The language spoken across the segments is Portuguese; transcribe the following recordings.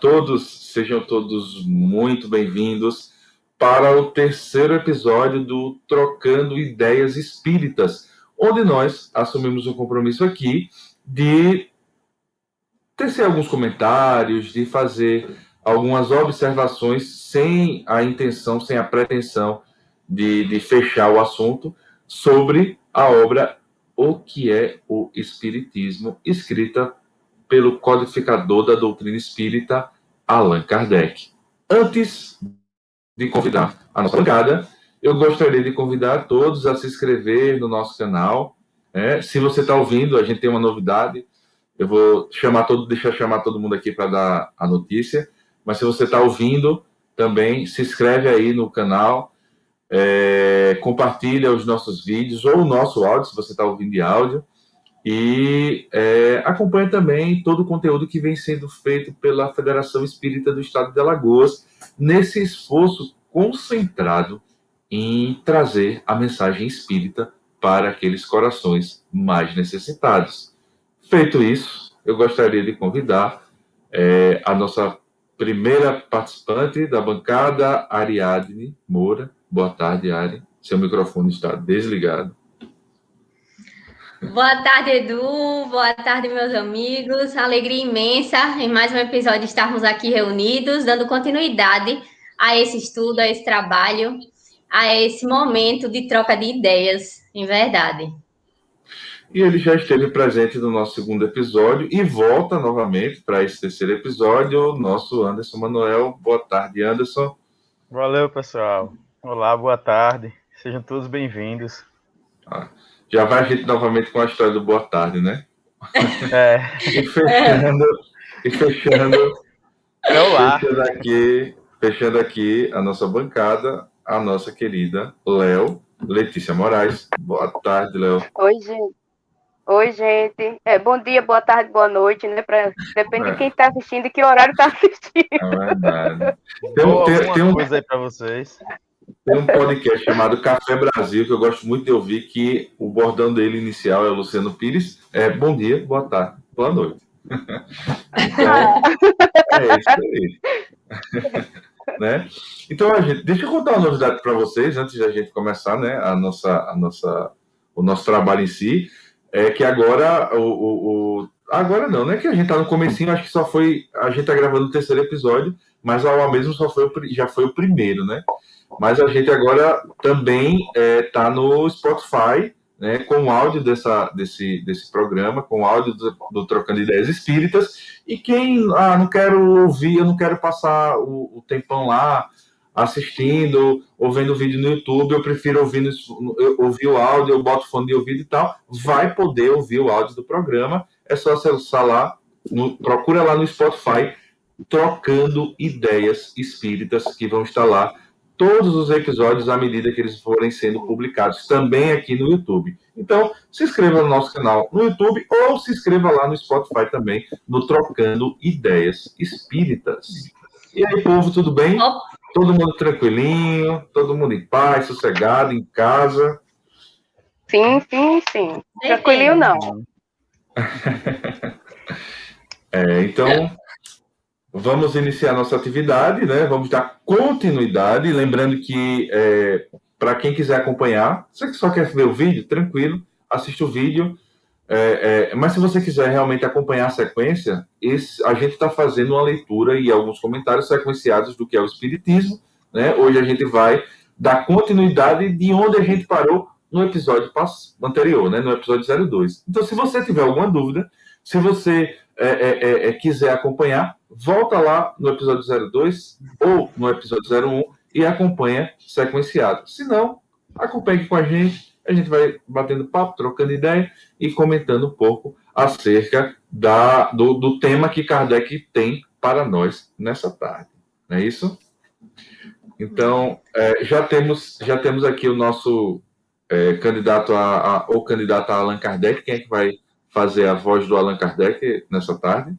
todos, sejam todos muito bem-vindos para o terceiro episódio do Trocando Ideias Espíritas, onde nós assumimos um compromisso aqui de tecer alguns comentários, de fazer algumas observações sem a intenção, sem a pretensão de fechar o assunto sobre a obra O que é o Espiritismo, escrita pelo codificador da doutrina espírita, Allan Kardec. Antes de convidar a nossa bancada, eu gostaria de convidar todos a se inscrever no nosso canal. Se você está ouvindo, a gente tem uma novidade. Eu vou deixar chamar todo mundo aqui para dar a notícia. Mas se você está ouvindo, também se inscreve aí no canal, compartilha os nossos vídeos ou o nosso áudio, se você está ouvindo de áudio. E acompanha também todo o conteúdo que vem sendo feito pela Federação Espírita do Estado de Alagoas, nesse esforço concentrado em trazer a mensagem espírita para aqueles corações mais necessitados. Feito isso, eu gostaria de convidar a nossa primeira participante da bancada, Ariadne Moura. Boa tarde, Ari. Seu microfone está desligado. Boa tarde, Edu. Boa tarde, meus amigos. Alegria imensa em mais um episódio estarmos aqui reunidos, dando continuidade a esse estudo, a esse trabalho, a esse momento de troca de ideias, em verdade. E ele já esteve presente no nosso segundo episódio e volta novamente para esse terceiro episódio, o nosso Anderson Manuel. Boa tarde, Anderson. Valeu, pessoal. Olá, boa tarde. Sejam todos bem-vindos. Já vai a gente novamente com a história do boa tarde, né? E fechando aqui a nossa bancada, a nossa querida Letícia Moraes. Boa tarde, Léo. Oi, gente. Bom dia, boa tarde, boa noite, né? Depende de quem está assistindo e que horário está assistindo. É verdade. Tem uma coisa aí para vocês. Tem um podcast chamado Café Brasil, que eu gosto muito de ouvir, que o bordão dele inicial é o Luciano Pires. Bom dia, boa tarde, boa noite. Então, é isso aí. Né? Então, deixa eu contar uma novidade para vocês, antes da gente começar, né, o nosso trabalho em si. Que agora, agora não, né? Que a gente tá no comecinho, acho que a gente tá gravando o terceiro episódio, mas a aula mesmo já foi o primeiro, né? Mas a gente agora também tá no Spotify, né? Com o áudio desse programa, com o áudio do Trocando Ideias Espíritas. E quem não quero ouvir, eu não quero passar o tempão lá assistindo ou vendo vídeo no YouTube, eu prefiro ouvir o áudio, eu boto fone de ouvido e tal, vai poder ouvir o áudio do programa. É só acessar lá, procura lá no Spotify, Trocando Ideias Espíritas, que vão estar lá todos os episódios à medida que eles forem sendo publicados, também aqui no YouTube. Então, se inscreva no nosso canal no YouTube ou se inscreva lá no Spotify também, no Trocando Ideias Espíritas. E aí, povo, tudo bem? Todo mundo tranquilinho, todo mundo em paz, sossegado, em casa? Sim. Tranquilinho não. Então, vamos iniciar nossa atividade, né? Vamos dar continuidade, lembrando que para quem quiser acompanhar, você que só quer ver o vídeo, tranquilo, assiste o vídeo. Mas se você quiser realmente acompanhar a sequência, a gente está fazendo uma leitura e alguns comentários sequenciados do que é o Espiritismo, né? Hoje a gente vai dar continuidade de onde a gente parou no episódio anterior, né? No episódio 02. Então, se você tiver alguma dúvida, se você quiser acompanhar, volta lá no episódio 02 ou no episódio 01 e acompanha sequenciado. Se não, acompanhe com a gente vai batendo papo, trocando ideia e comentando um pouco acerca do tema que Kardec tem para nós nessa tarde. Não é isso? Então, já temos aqui o nosso candidato a Allan Kardec. Quem é que vai fazer a voz do Allan Kardec nessa tarde?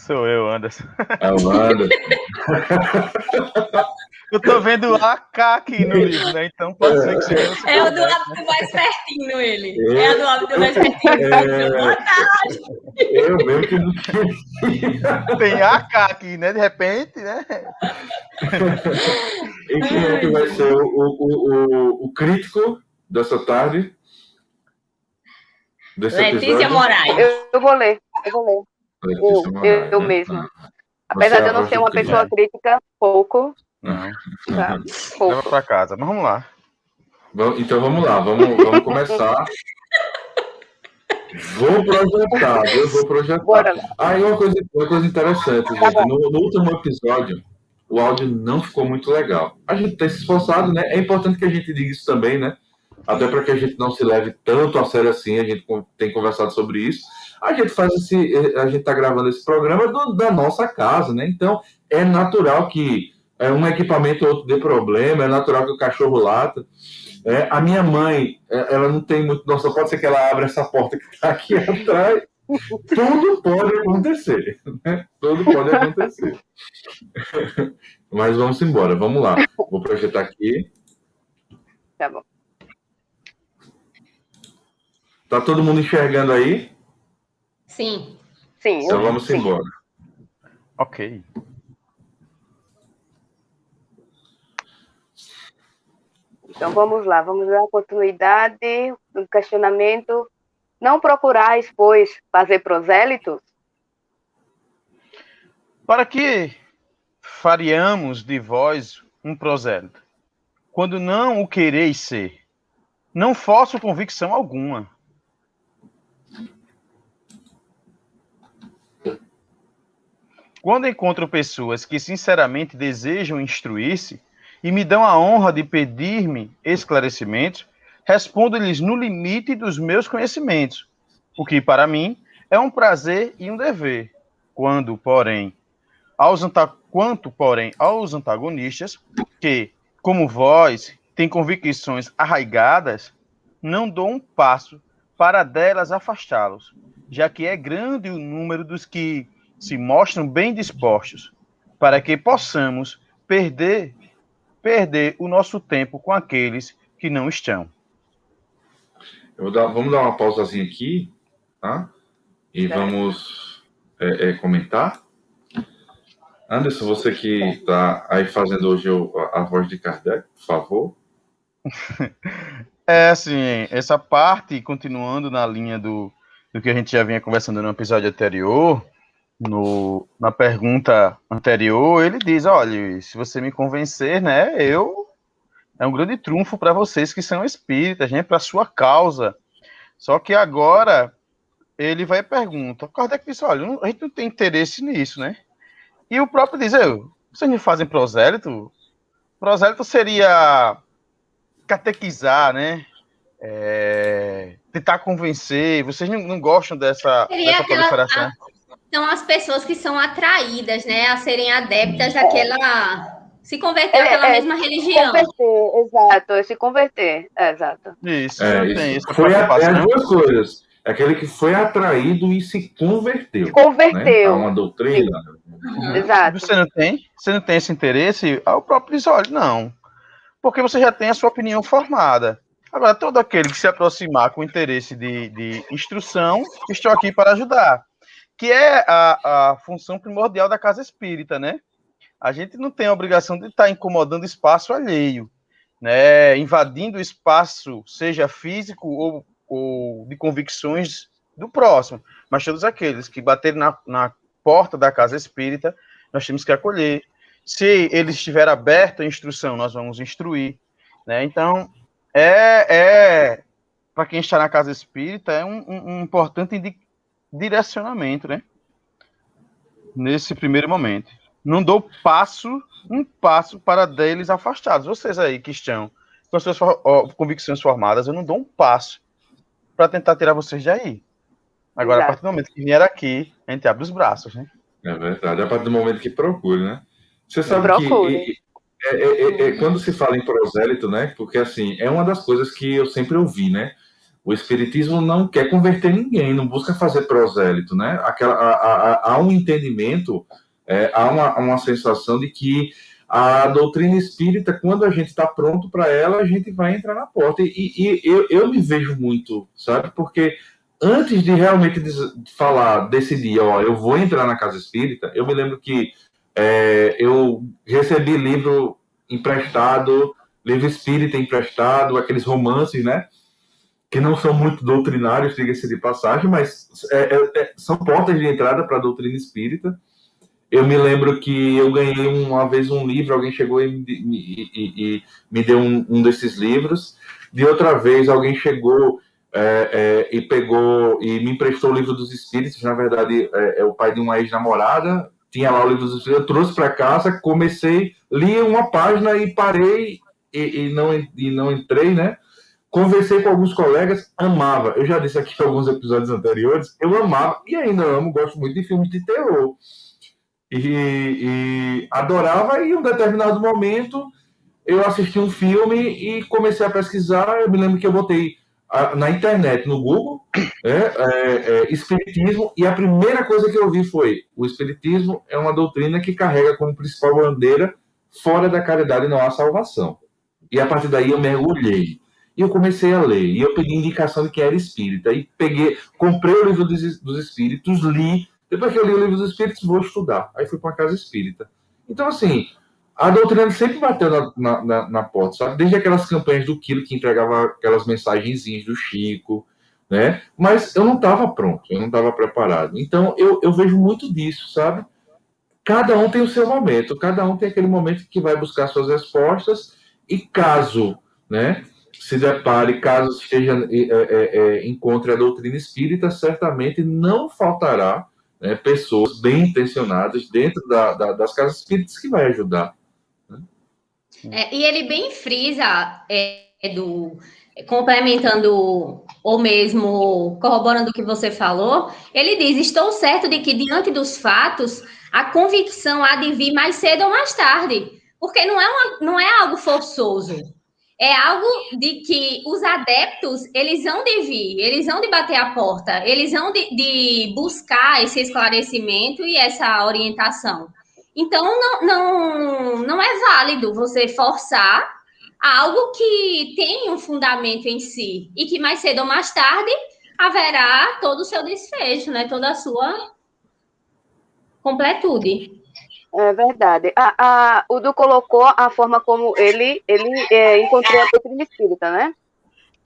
Sou eu, Anderson. É o Anderson. Eu tô vendo AK aqui no livro, né? Então pode ser que seja você. É o do hábito mais pertinho, ele. É o do hábito mais pertinho. Boa tarde. Eu mesmo que não Tem AK aqui, né? De repente, né? E quem é que vai ser o crítico dessa tarde? Desse Letícia episódio? Moraes. Eu vou ler. Letícia Moraes, Eu né? mesma. Você Apesar é de a eu não voz ser do uma crítico. pessoa crítica, pouco. Não. Tá? Leva Pouco. pra casa. Mas vamos lá. Então vamos lá, vamos começar. Vou projetar, viu? Vou projetar. Bora lá. Aí uma coisa interessante, gente. No último episódio, o áudio não ficou muito legal. A gente tem se esforçado, né? É importante que a gente diga isso também, né? Até para que a gente não se leve tanto a sério assim, a gente tem conversado sobre isso. A gente está gravando esse programa da nossa casa, né? Então é natural que um equipamento ou outro dê problema, é natural que o cachorro lata. A minha mãe, ela não tem muito noção, pode ser que ela abra essa porta que está aqui atrás. Tudo pode acontecer, né? Tudo pode acontecer. Mas vamos embora, vamos lá. Vou projetar aqui. Tá bom. Tá todo mundo enxergando aí? Sim. Sim. Então vamos embora. Ok. Então vamos lá, vamos dar continuidade no questionamento. Não procurais, pois, fazer prosélitos? Para que faríamos de vós um prosélito, quando não o quereis ser? Não faço convicção alguma. Quando encontro pessoas que sinceramente desejam instruir-se e me dão a honra de pedir-me esclarecimentos, respondo-lhes no limite dos meus conhecimentos, o que para mim é um prazer e um dever. Quanto, porém, aos antagonistas, que, como vós, têm convicções arraigadas, não dou um passo para delas afastá-los, já que é grande o número dos que se mostram bem dispostos, para que possamos perder o nosso tempo com aqueles que não estão. Vamos dar uma pausazinha aqui, tá? E vamos comentar. Anderson, você que está aí fazendo hoje a voz de Kardec, por favor. Assim, essa parte, continuando na linha do que a gente já vinha conversando no episódio anterior, na pergunta anterior, ele diz, olha, se você me convencer, né, é um grande trunfo para vocês que são espíritas, né, para a sua causa. Só que agora, ele vai e pergunta, Kardec disse, olha, a gente não tem interesse nisso, né? E o próprio diz, vocês me fazem prosélito? Prosélito seria catequizar, né? Tentar convencer, vocês não gostam dessa proliferação? São as pessoas que são atraídas, né, a serem adeptas daquela... Se converter àquela mesma religião. Se converter, exato. Isso, tem isso. Foi as duas coisas. Aquele que foi atraído e se converteu. Né? A uma doutrina. Exato. Você não tem esse interesse? Aí o próprio diz, olha, não. Porque você já tem a sua opinião formada. Agora, todo aquele que se aproximar com interesse de instrução, estou aqui para ajudar. Que é a função primordial da casa espírita, né? A gente não tem a obrigação de estar incomodando espaço alheio, né? Invadindo o espaço, seja físico ou de convicções do próximo. Mas todos aqueles que baterem na porta da casa espírita, nós temos que acolher. Se ele estiver aberto à instrução, nós vamos instruir, né? Então, para quem está na casa espírita, é um importante direcionamento, né? Nesse primeiro momento. Não dou um passo para deles afastados. Vocês aí que estão com as suas convicções formadas, eu não dou um passo para tentar tirar vocês de aí. Agora, Exato. a partir do momento que vier aqui, a gente abre os braços, né? É verdade. A partir do momento que procure, né? Você sabe que quando se fala em prosélito, né? Porque, assim, é uma das coisas que eu sempre ouvi, né? O espiritismo não quer converter ninguém, não busca fazer prosélito, né? Há um entendimento, há uma sensação de que a doutrina espírita, quando a gente está pronto para ela, a gente vai entrar na porta. E eu me vejo muito, sabe? Porque antes de realmente decidir, ó, eu vou entrar na casa espírita, eu me lembro que eu recebi livro emprestado, livro espírita emprestado, aqueles romances, né? Que não são muito doutrinários, diga-se de passagem, mas são portas de entrada para a doutrina espírita. Eu me lembro que eu ganhei uma vez um livro, alguém chegou e me deu um desses livros. De outra vez, alguém chegou e pegou e me emprestou o livro dos Espíritos. Na verdade, é o pai de uma ex-namorada. Tinha lá o livro dos Espíritos. Eu trouxe para casa, comecei, li uma página e parei e não entrei, né? Conversei com alguns colegas, amava. Eu já disse aqui em alguns episódios anteriores, eu amava e ainda amo, gosto muito de filmes de terror. E adorava, e em um determinado momento eu assisti um filme e comecei a pesquisar. Eu me lembro que eu botei na internet, no Google, Espiritismo, e a primeira coisa que eu vi foi: o Espiritismo é uma doutrina que carrega como principal bandeira, fora da caridade não há salvação. E a partir daí eu mergulhei. E eu comecei a ler, e eu peguei indicação de que era espírita, e comprei o livro dos espíritos, li. Depois que eu li o livro dos espíritos, vou estudar. Aí fui para uma casa espírita. Então, assim, a doutrina sempre bateu na porta, sabe? Desde aquelas campanhas do Quilo, que entregava aquelas mensagenzinhas do Chico, né? Mas eu não estava pronto, eu não estava preparado. Então, eu vejo muito disso, sabe? Cada um tem o seu momento, cada um tem aquele momento que vai buscar suas respostas, e caso, né, se depare, caso encontre a doutrina espírita, certamente não faltará, né, pessoas bem intencionadas dentro das casas espíritas que vai ajudar. Né? E ele bem frisa, complementando ou mesmo corroborando o que você falou, ele diz: estou certo de que diante dos fatos, a convicção há de vir mais cedo ou mais tarde, porque não é algo forçoso. É algo de que os adeptos, eles vão de vir, eles vão de bater a porta, eles vão de buscar esse esclarecimento e essa orientação. Então, não é válido você forçar algo que tem um fundamento em si e que mais cedo ou mais tarde haverá todo o seu desfecho, né? Toda a sua completude. É verdade. O Du colocou a forma como ele encontrou a doutrina espírita, né?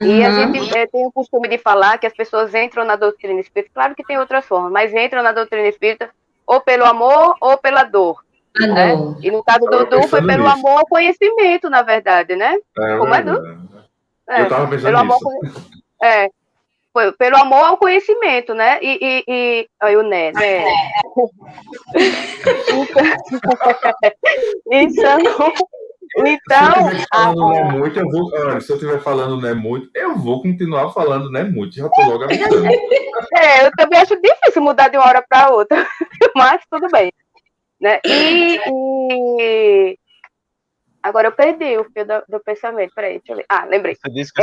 E a gente tem o costume de falar que as pessoas entram na doutrina espírita, claro que tem outras formas, mas entram na doutrina espírita ou pelo amor ou pela dor. Né? E no caso do Du foi pelo amor ao conhecimento, na verdade, né? Como é, Du? Eu estava pensando nisso. Foi pelo amor ao conhecimento, né? E aí o Né. Se eu estiver falando não é muito, eu vou continuar falando não é muito. Já estou logo avisando. Eu também acho difícil mudar de uma hora para outra, mas tudo bem. Né? E agora eu perdi o fio do pensamento. Peraí, deixa eu ver. lembrei. Você disse que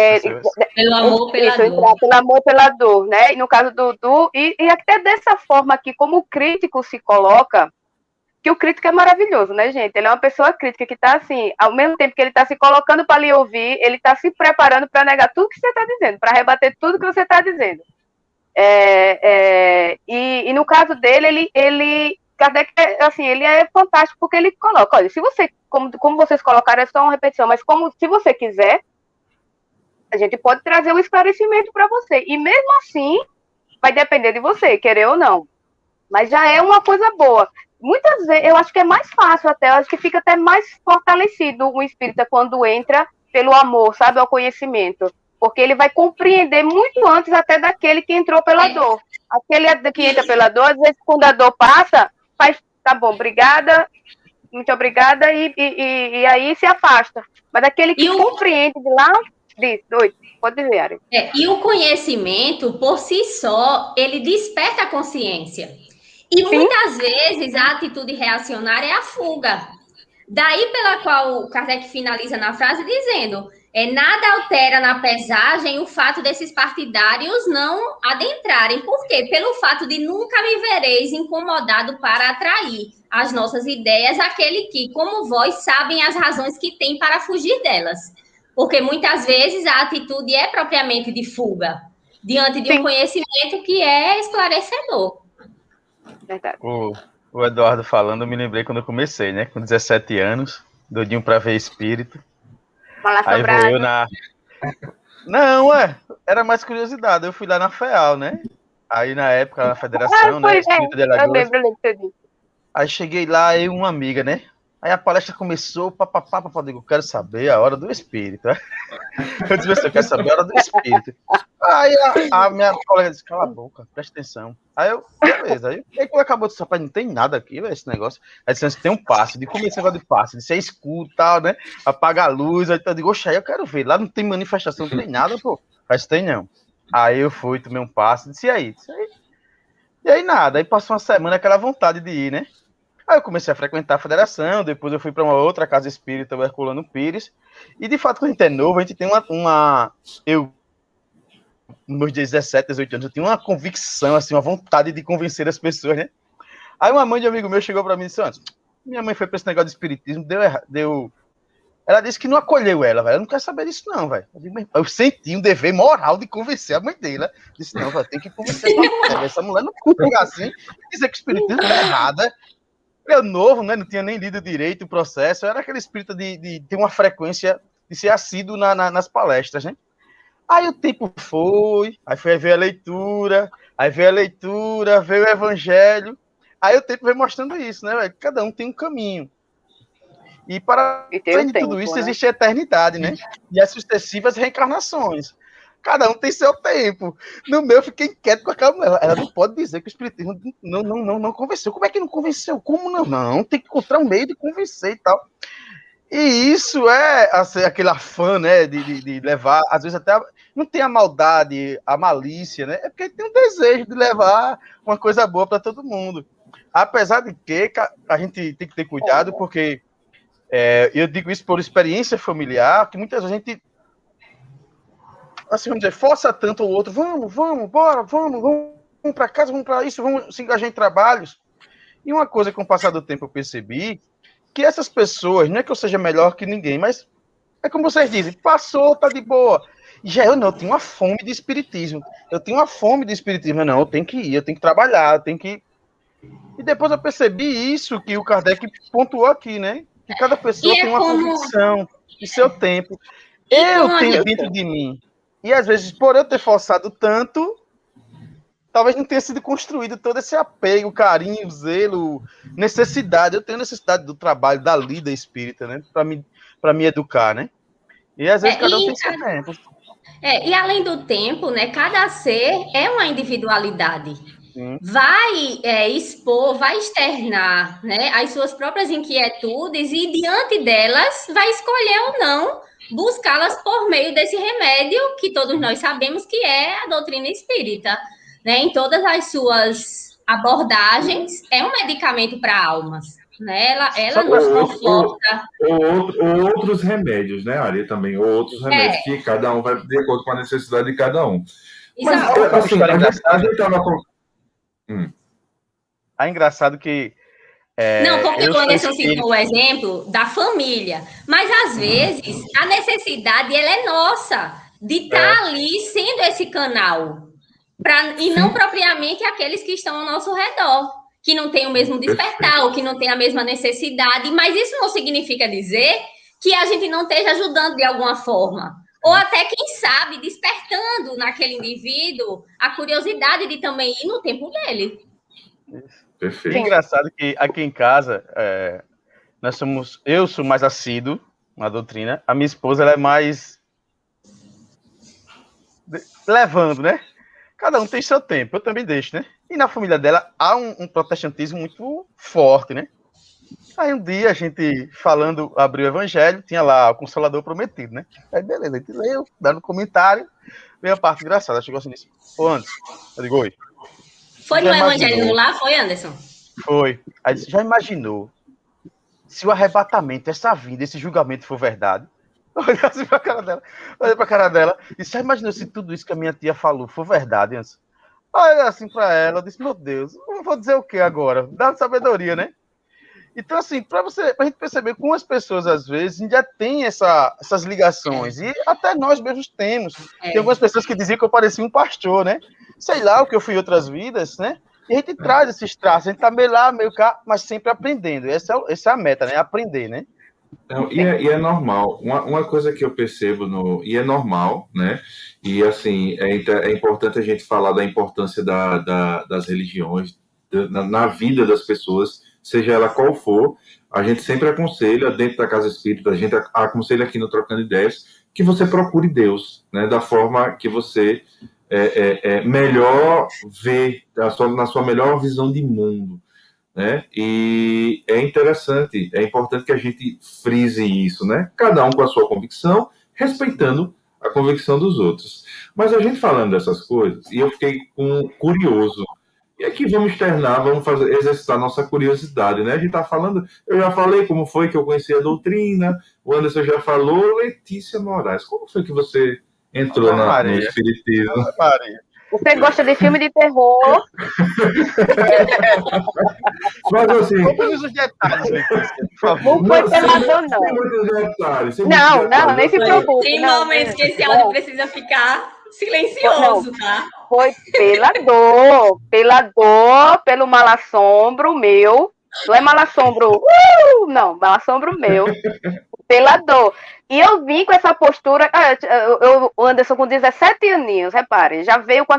pelo amor, pela dor. Pelo amor, pela dor, né? E no caso do Du, e até dessa forma aqui, como o crítico se coloca, que o crítico é maravilhoso, né, gente? Ele é uma pessoa crítica que está assim, ao mesmo tempo que ele está se colocando para lhe ouvir, ele está se preparando para negar tudo que você está dizendo, para rebater tudo que você está dizendo. E no caso dele, Kardec, assim, ele é fantástico porque ele coloca, olha, se você, como vocês colocaram, é só uma repetição, mas se você quiser, a gente pode trazer um esclarecimento para você. E mesmo assim, vai depender de você, querer ou não. Mas já é uma coisa boa. Muitas vezes, eu acho que é mais fácil até, eu acho que fica até mais fortalecido o espírita quando entra pelo amor, sabe, ao conhecimento. Porque ele vai compreender muito antes até daquele que entrou pela dor. Aquele que entra pela dor, às vezes, quando a dor passa, faz, tá bom, obrigada, muito obrigada, e aí se afasta. Mas aquele que compreende de lá, pode dizer, Ari. E o conhecimento, por si só, ele desperta a consciência. E muitas vezes a atitude reacionária é a fuga. Daí pela qual Kardec finaliza na frase dizendo Nada altera na pesagem o fato desses partidários não adentrarem. Por quê? Pelo fato de nunca me vereis incomodado para atrair as nossas ideias aquele que, como vós, sabem as razões que tem para fugir delas. Porque muitas vezes a atitude é propriamente de fuga, diante de um conhecimento que é esclarecedor. Verdade. O Eduardo falando, eu me lembrei quando eu comecei, né? Com 17 anos, doidinho para ver espírito. Aí vou eu na... Não, era mais curiosidade. Eu fui lá na FEAL, né? Aí na época, na federação, né? Espírito de Alagoas. Eu lembro. Aí cheguei lá, eu e uma amiga, né? Aí a palestra começou, papapá, eu digo, quero saber a hora do espírito. Eu disse, eu quero saber a hora do espírito. Aí a minha colega disse, cala a boca, presta atenção. Aí eu, beleza. Aí quando acabou, disse, rapaz, não tem nada aqui, velho, esse negócio. Aí disse, tem um passe, de como esse negócio de passe, de ser escuro e tal, né? Apaga a luz, aí eu digo, oxe, aí eu quero ver. Lá não tem manifestação, não tem nada, pô. Mas tem não. Aí eu fui, tomei um passe, disse, e aí? E aí nada, aí passou uma semana aquela vontade de ir, né? Aí eu comecei a frequentar a federação, depois eu fui para uma outra casa espírita, o Herculano Pires, e de fato, quando a gente é novo, a gente tem eu, nos meus 17, 18 anos, eu tinha uma convicção, assim, uma vontade de convencer as pessoas, né? Aí uma mãe de um amigo meu chegou para mim e disse, antes, minha mãe foi para esse negócio de espiritismo, ela disse que não acolheu ela, velho, eu não quero saber disso não, velho. Eu senti um dever moral de convencer a mãe dele, disse, não, velho, tem que convencer essa mulher não pode pegar assim, dizer que o espiritismo tá errada. Eu novo, né? Não tinha nem lido direito o processo. Eu era aquele espírito de ter uma frequência de ser assíduo nas palestras, né? Aí o tempo foi, aí foi ver a leitura, veio o evangelho. Aí o tempo veio mostrando isso, né? Véio? Cada um tem um caminho. E para além de tudo isso, existe a eternidade, né? E as sucessivas reencarnações. Cada um tem seu tempo. No meu, eu fiquei inquieto com aquela mulher. Ela não pode dizer que o espiritismo não convenceu. Como é que não convenceu? Como não? Não, tem que encontrar um meio de convencer e tal. E isso é assim, aquele afã, né, de levar, às vezes até não tem a maldade, a malícia, né? É porque tem um desejo de levar uma coisa boa para todo mundo. Apesar de que a gente tem que ter cuidado, porque eu digo isso por experiência familiar, que muitas vezes a gente, assim, vamos dizer, força tanto o outro, vamos, bora, vamos para casa, vamos para isso, vamos se engajar em trabalhos. E uma coisa que com o passar do tempo eu percebi, que essas pessoas, não é que eu seja melhor que ninguém, mas é como vocês dizem, passou, tá de boa. Já eu não, eu tenho uma fome de espiritismo. Não, eu tenho que ir, eu tenho que trabalhar, eu tenho que... E depois eu percebi isso que o Kardec pontuou aqui, né? Que cada pessoa tem uma convicção de seu tempo. Eu tenho dentro de mim. E às vezes, por eu ter forçado tanto, talvez não tenha sido construído todo esse apego, carinho, zelo, necessidade. Eu tenho necessidade do trabalho, da lida espírita, né? Para me educar, né? E às vezes cada um tem seu tempo. E além do tempo, né? Cada ser é uma individualidade. Sim. Vai expor, vai externar, né, as suas próprias inquietudes e, diante delas, vai escolher ou não buscá-las por meio desse remédio que todos nós sabemos que é a doutrina espírita, né? Em todas as suas abordagens, é um medicamento para almas, né? Ela nos conforta. Ou outros remédios, né, Ari, também, ou outros remédios que cada um vai de acordo com a necessidade de cada um. Mas, assim, a gente estava com... É engraçado que... Não, porque o Anderson citou o exemplo da família, mas às vezes a necessidade ela é nossa de estar ali sendo esse canal, e não propriamente aqueles que estão ao nosso redor, que não têm o mesmo despertar, ou que não têm a mesma necessidade, mas isso não significa dizer que a gente não esteja ajudando de alguma forma, ou até, quem sabe, despertando naquele indivíduo a curiosidade de também ir no tempo dele. Perfeito. É engraçado que aqui em casa, eu sou mais assíduo na doutrina, a minha esposa ela é mais levando, né? Cada um tem seu tempo, eu também deixo, né? E na família dela há um protestantismo muito forte, né? Aí um dia a gente falando, abriu o evangelho, tinha lá o Consolador Prometido, né? Aí beleza, a gente leu, dando comentário, veio a parte engraçada, chegou assim nisso. Ô, Anderson, eu digo, oi. Foi no evangelho no lar, foi, Anderson? Foi. Aí já imaginou se o arrebatamento, essa vinda, esse julgamento for verdade? Olhei assim pra cara dela. Olhei pra cara dela. E já imaginou se tudo isso que a minha tia falou for verdade, Anderson? Olha assim pra ela, eu disse, meu Deus, eu vou dizer o que agora? Dá sabedoria, né? Então, assim, pra gente perceber como as pessoas, às vezes, ainda tem essas ligações. E até nós mesmos temos. Tem algumas pessoas que diziam que eu parecia um pastor, né? Sei lá o que eu fui em outras vidas, né? E a gente traz esses traços, a gente tá meio lá, meio cá, mas sempre aprendendo. Essa é a meta, né? Aprender, né? Não, e é normal. Uma coisa que eu percebo e é normal, né? E assim, é importante a gente falar da importância das religiões na vida das pessoas, seja ela qual for. A gente sempre aconselha, dentro da Casa Espírita, a gente aconselha aqui no Trocando Ideias, que você procure Deus, né? Da forma que você melhor vê, na sua melhor visão de mundo. Né? E é interessante, é importante que a gente frise isso, né? Cada um com a sua convicção, respeitando a convicção dos outros. Mas a gente falando dessas coisas, e eu fiquei curioso. E aqui vamos externar, exercitar nossa curiosidade, né? A gente está falando, eu já falei como foi que eu conheci a doutrina, o Anderson já falou, Letícia Moraes, como foi que você entrou no Espiritismo? Maria. Você gosta de filme de terror? Mas assim. Todos os detalhes, Letícia, por favor. Não foi pelador, não. Sem muitos detalhes. Não, nem se preocupe. Tem momentos que esse áudio precisa ficar silencioso, tá? Foi pelador, pelo malassombro meu. Não é malassombro, não, malassombro meu. Pelador. E eu vim com essa postura, o Anderson com 17 aninhos, repare, já veio com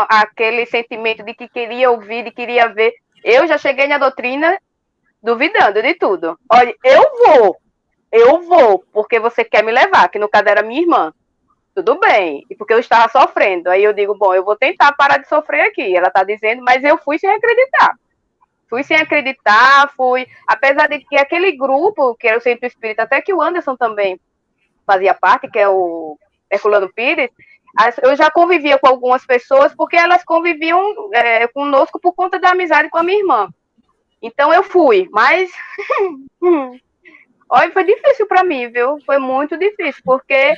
aquele sentimento de que queria ouvir, de que queria ver. Eu já cheguei na doutrina duvidando de tudo. Olha, eu vou, porque você quer me levar, que no caso era minha irmã. Tudo bem, e porque eu estava sofrendo. Aí eu digo, bom, eu vou tentar parar de sofrer aqui. Ela está dizendo, mas eu fui sem acreditar. Apesar de que aquele grupo, que era o Centro Espírita, até que o Anderson também fazia parte, que é o Herculano Pires, eu já convivia com algumas pessoas, porque elas conviviam conosco por conta da amizade com a minha irmã. Então eu fui, mas olha, foi difícil para mim, viu? Foi muito difícil, porque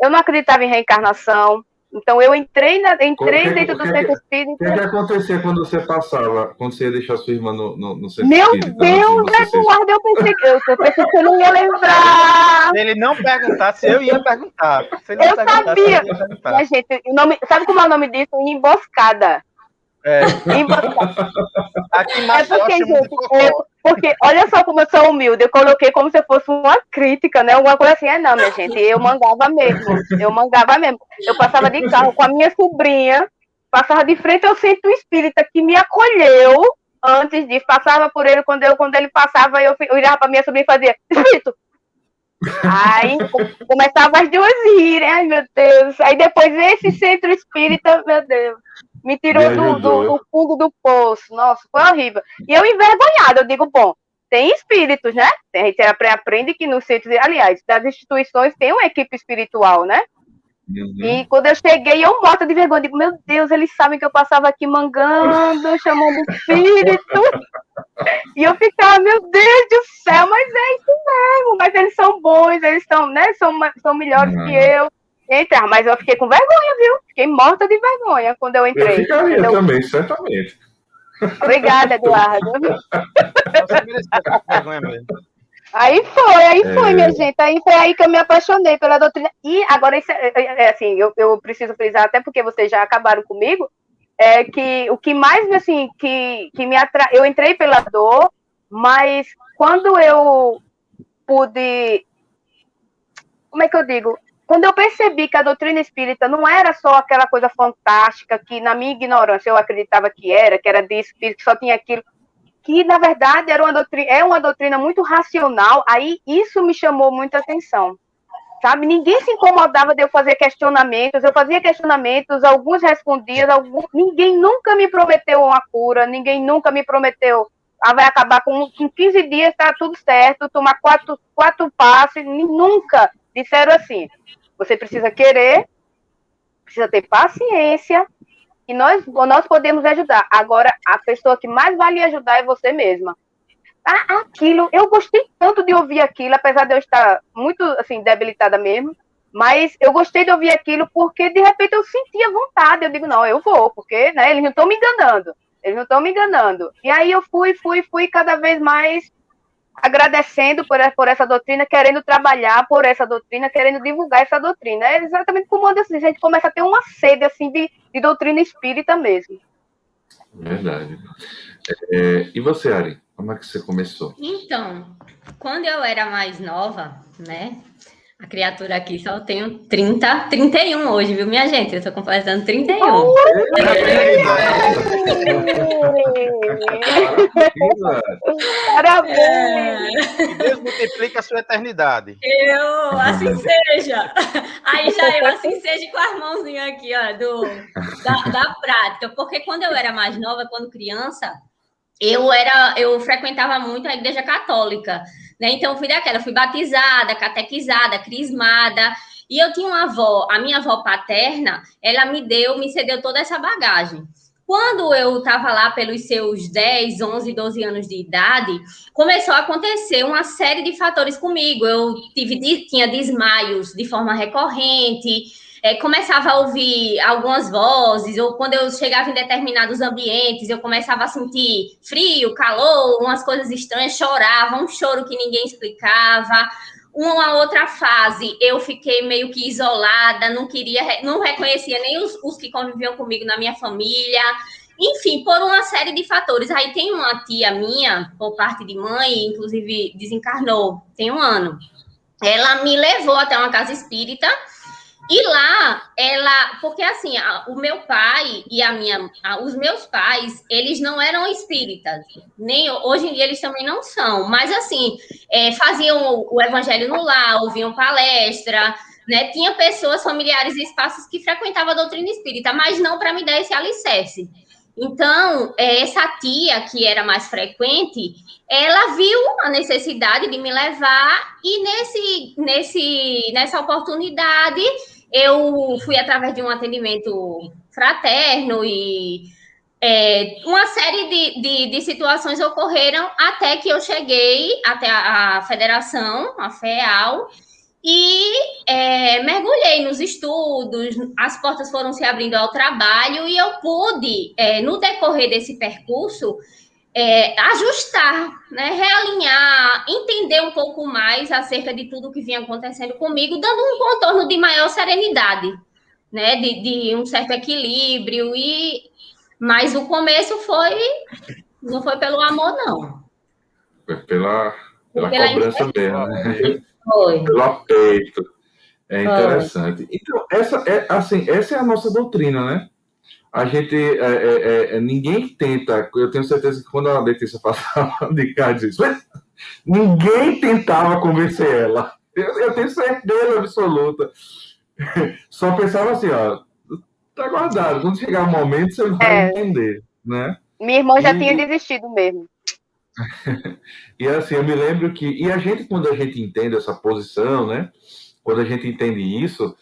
eu não acreditava em reencarnação. Então eu entrei dentro do Centro Espírita. O que acontecia quando você passava, quando você ia deixar sua irmã no Centro Meu Espírita? Meu Deus, Eduardo, eu pensei que eu não ia lembrar. Se ele não perguntasse, eu ia perguntar. Eu sabia. Minha gente, sabe como é o nome disso? Emboscada. Aqui porque olha só como eu sou humilde, eu coloquei como se fosse uma crítica, né? Alguma coisa assim, não, minha gente, eu mangava mesmo. Eu passava de carro com a minha sobrinha, passava de frente ao Centro Espírita, que me acolheu antes disso, passava por ele, quando ele passava, eu olhava pra minha sobrinha e fazia, Espírito! Aí começava as duas rirem, ai meu Deus, aí depois esse Centro Espírita, meu Deus, me tirou do fundo do poço. Nossa, foi horrível. E eu envergonhada, eu digo, bom, tem espíritos, né? A gente aprende que no centro, aliás, das instituições tem uma equipe espiritual, né? Uhum. E quando eu cheguei, eu morta de vergonha, digo, meu Deus, eles sabem que eu passava aqui mangando, chamando espírito. E eu ficava, meu Deus do céu, mas é isso mesmo, mas eles são bons, eles são, né? São melhores que eu. Entrar, mas eu fiquei com vergonha, viu? Fiquei morta de vergonha quando eu entrei. Eu ficaria também, certamente. Obrigada, Eduardo. Você mereceu vergonha mesmo. Aí foi, minha gente. Aí foi aí que eu me apaixonei pela doutrina. E agora, isso assim, eu preciso frisar, até porque vocês já acabaram comigo, que o que mais, assim, que me atrai... Eu entrei pela dor, mas quando eu pude... Como é que eu digo? Quando eu percebi que a doutrina espírita não era só aquela coisa fantástica que, na minha ignorância, eu acreditava que era de espírito, que só tinha aquilo, que, na verdade, é uma doutrina muito racional, aí isso me chamou muita atenção, sabe? Ninguém se incomodava de eu fazer questionamentos, eu fazia questionamentos, alguns respondiam, ninguém nunca me prometeu uma cura, ninguém nunca me prometeu, vai acabar com 15 dias, tá tudo certo, tomar quatro passos, nunca disseram assim. Você precisa querer, precisa ter paciência, e nós podemos ajudar. Agora, a pessoa que mais vale ajudar é você mesma. aquilo, eu gostei tanto de ouvir aquilo, apesar de eu estar muito, assim, debilitada mesmo, mas eu gostei de ouvir aquilo porque, de repente, eu sentia vontade, eu digo, não, eu vou, porque, né, eles não estão me enganando, e aí eu fui cada vez mais agradecendo por essa doutrina, querendo trabalhar por essa doutrina, querendo divulgar essa doutrina, é exatamente como a gente começa a ter uma sede, assim, de doutrina espírita mesmo. Verdade. E você, Ari? Como é que você começou? Então, quando eu era mais nova, né? A criatura aqui só tenho 31 hoje, viu, minha gente? Eu tô completando 31. Parabéns! Que Deus multiplique a sua eternidade. Assim seja. Aí já assim seja com as mãozinhas aqui, ó, da prática. Porque quando eu era mais nova, quando criança, eu frequentava muito a igreja católica, né? Então, fui batizada, catequizada, crismada, e eu tinha uma avó, a minha avó paterna, ela me cedeu toda essa bagagem. Quando eu estava lá pelos seus 10, 11, 12 anos de idade, começou a acontecer uma série de fatores comigo. Eu tinha desmaios de forma recorrente, começava a ouvir algumas vozes, ou quando eu chegava em determinados ambientes, eu começava a sentir frio, calor, umas coisas estranhas, chorava, um choro que ninguém explicava. Uma outra fase, eu fiquei meio que isolada, não reconhecia nem os que conviviam comigo na minha família. Enfim, por uma série de fatores. Aí tem uma tia minha, por parte de mãe, inclusive desencarnou, tem 1 ano. Ela me levou até uma casa espírita. E lá, porque assim, o meu pai e os meus pais, eles não eram espíritas, nem hoje em dia eles também não são, mas assim, faziam o evangelho no lar, ouviam palestra, né? Tinha pessoas, familiares e espaços que frequentavam a doutrina espírita, mas não para me dar esse alicerce. Então, essa tia, que era mais frequente, ela viu a necessidade de me levar e nessa oportunidade eu fui através de um atendimento fraterno e uma série de situações ocorreram até que eu cheguei até a federação, a FEAL, e mergulhei nos estudos, as portas foram se abrindo ao trabalho e eu pude, no decorrer desse percurso, ajustar, né, realinhar, entender um pouco mais acerca de tudo que vinha acontecendo comigo, dando um contorno de maior serenidade, né, de um certo equilíbrio, mas o começo não foi pelo amor, não. Foi pela cobrança mesmo, né? Foi. Pelo apeito. É interessante. Então, essa é a nossa doutrina, né? A gente, ninguém tenta, eu tenho certeza que quando a Letícia passava de cá, ninguém tentava convencer ela. Eu tenho certeza absoluta. Só pensava assim, ó, tá guardado, quando chegar o momento você vai entender, né? Minha irmã já tinha desistido mesmo. E assim, eu me lembro que, e a gente, quando a gente entende essa posição, né? Quando a gente entende isso,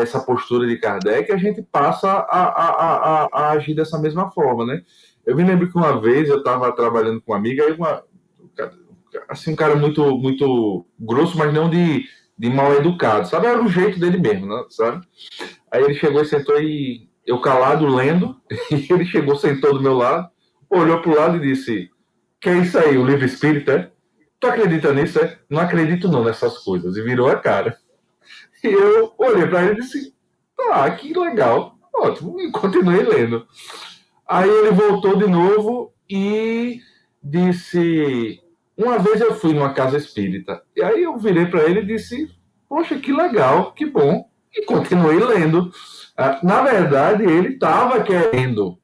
essa postura de Kardec, a gente passa a agir dessa mesma forma, né? Eu me lembro que uma vez eu estava trabalhando com uma amiga, um cara muito, muito grosso, mas não de mal educado, sabe? Era o jeito dele mesmo, né? Sabe? Aí ele chegou e sentou e eu calado, lendo, e ele chegou, sentou do meu lado, olhou pro lado e disse: que é isso aí, o livro espírita, Tu acredita nisso, Não acredito não nessas coisas. E virou a cara. E eu olhei para ele e disse: que legal, ótimo, e continuei lendo. Aí ele voltou de novo e disse: uma vez eu fui numa casa espírita. E aí eu virei para ele e disse: poxa, que legal, que bom. E continuei lendo. Na verdade, ele estava querendo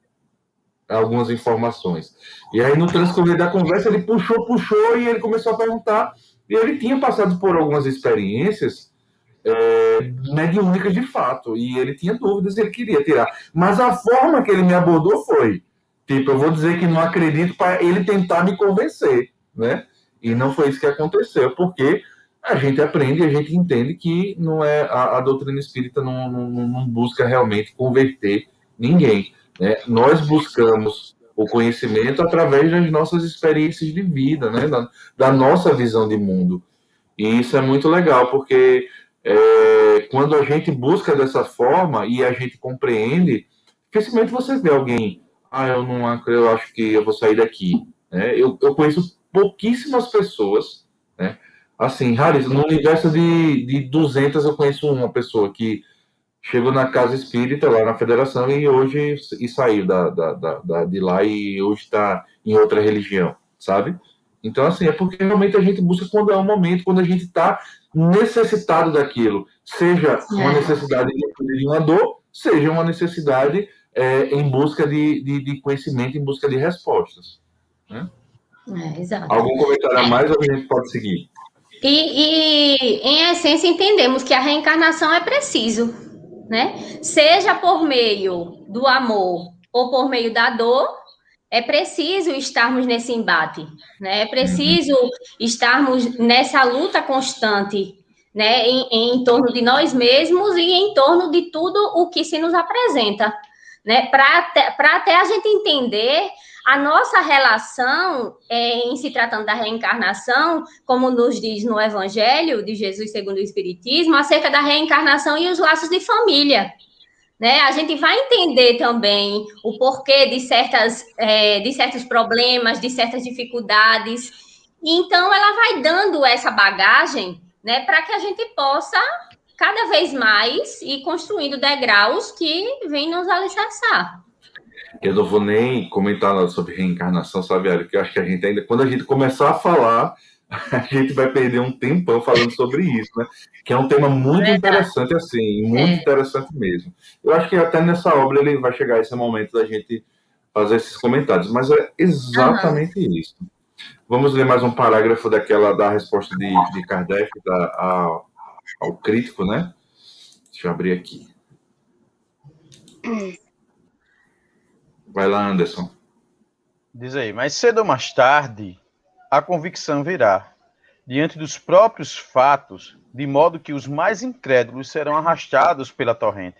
algumas informações. E aí, no transcorrer da conversa, ele puxou e ele começou a perguntar. E ele tinha passado por algumas experiências mediúnicas de fato, e ele tinha dúvidas e ele queria tirar. Mas a forma que ele me abordou foi, tipo, eu vou dizer que não acredito para ele tentar me convencer, né? E não foi isso que aconteceu, porque a gente aprende e a gente entende que não é a doutrina espírita não busca realmente converter ninguém, né? Nós buscamos o conhecimento através das nossas experiências de vida, né? Da nossa visão de mundo. E isso é muito legal, porque quando a gente busca dessa forma e a gente compreende, dificilmente você vê alguém, eu acho que eu vou sair daqui. Né? Eu conheço pouquíssimas pessoas, né? Assim, raríssimo, no universo de 200 eu conheço uma pessoa que chegou na casa espírita, lá na federação, e saiu de lá e hoje está em outra religião, sabe? Então, assim, é porque realmente a gente busca quando é um momento, quando a gente está necessitado daquilo. Seja uma necessidade de uma dor, seja uma necessidade em busca de conhecimento, em busca de respostas. Né? Exato. Algum comentário a mais ou a gente pode seguir? E, em essência, entendemos que a reencarnação é preciso, né? Seja por meio do amor ou por meio da dor, é preciso estarmos nesse embate, né? É preciso estarmos nessa luta constante, né? Em torno de nós mesmos e em torno de tudo o que se nos apresenta, né? Para até a gente entender a nossa relação em se tratando da reencarnação, como nos diz no Evangelho de Jesus segundo o Espiritismo, acerca da reencarnação e os laços de família. Né? A gente vai entender também o porquê de certos problemas, de certas dificuldades. Então, ela vai dando essa bagagem, né, para que a gente possa, cada vez mais, ir construindo degraus que vêm nos alicerçar. Eu não vou nem comentar nada sobre reencarnação, sabe, Ari? Porque eu acho que a gente ainda, quando a gente começar a falar, a gente vai perder um tempão falando sobre isso, né? Que é um tema muito interessante, assim, muito interessante mesmo. Eu acho que até nessa obra ele vai chegar esse momento da gente fazer esses comentários, mas é exatamente isso. Vamos ler mais um parágrafo da resposta de Kardec ao crítico, né? Deixa eu abrir aqui. Vai lá, Anderson. Diz aí, mais cedo ou mais tarde, a convicção virá, diante dos próprios fatos, de modo que os mais incrédulos serão arrastados pela torrente.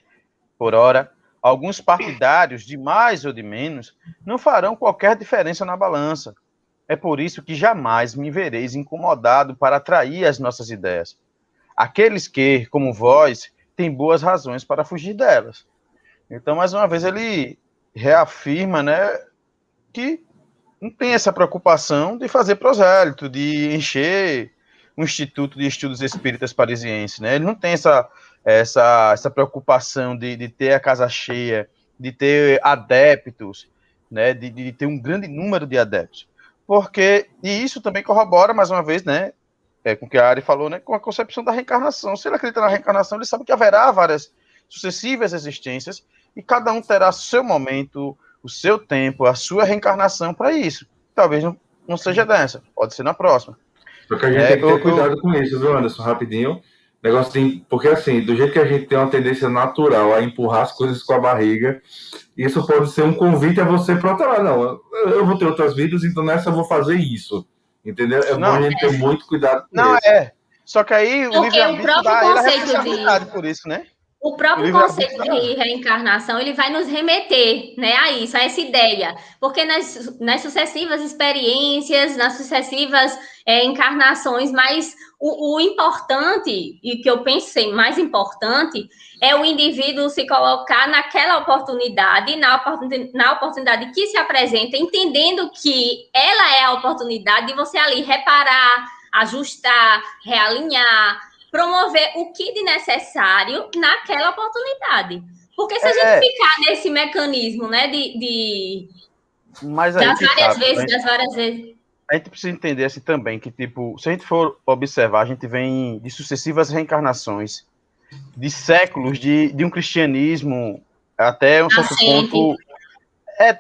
Por ora, alguns partidários, de mais ou de menos, não farão qualquer diferença na balança. É por isso que jamais me vereis incomodado para atrair as nossas ideias. Aqueles que, como vós, têm boas razões para fugir delas. Então, mais uma vez, ele reafirma, né, que não tem essa preocupação de fazer prosélito, de encher o Instituto de Estudos Espíritas Parisiense, né? Ele não tem essa preocupação de ter a casa cheia, de ter adeptos, né? De ter um grande número de adeptos. E isso também corrobora, mais uma vez, né? Com o que a Ari falou, né? Com a concepção da reencarnação. Se ele acredita na reencarnação, ele sabe que haverá várias sucessivas existências e cada um terá seu momento, o seu tempo, a sua reencarnação para isso. Talvez não seja dessa, pode ser na próxima. Só que a gente tem que ter cuidado com isso, viu, Anderson? Rapidinho. Porque, assim, do jeito que a gente tem uma tendência natural a empurrar as coisas com a barriga, isso pode ser um convite a você para outra lado. Não, eu vou ter outras vidas, então nessa eu vou fazer isso. Entendeu? É bom a gente ter muito cuidado com isso. Só que aí o livre-arbítrio dá ele a responsabilidade por isso, né? O próprio conceito de reencarnação, ele vai nos remeter, né, a isso, a essa ideia. Porque nas sucessivas experiências, nas sucessivas encarnações, mas o importante, e que eu pensei mais importante, é o indivíduo se colocar naquela oportunidade, na oportunidade que se apresenta, entendendo que ela é a oportunidade de você ali reparar, ajustar, realinhar, promover o que de necessário naquela oportunidade. Porque se a gente ficar nesse mecanismo, né, das várias vezes. A gente precisa entender assim também que, tipo, se a gente for observar, a gente vem de sucessivas reencarnações, de séculos de um cristianismo até um certo ponto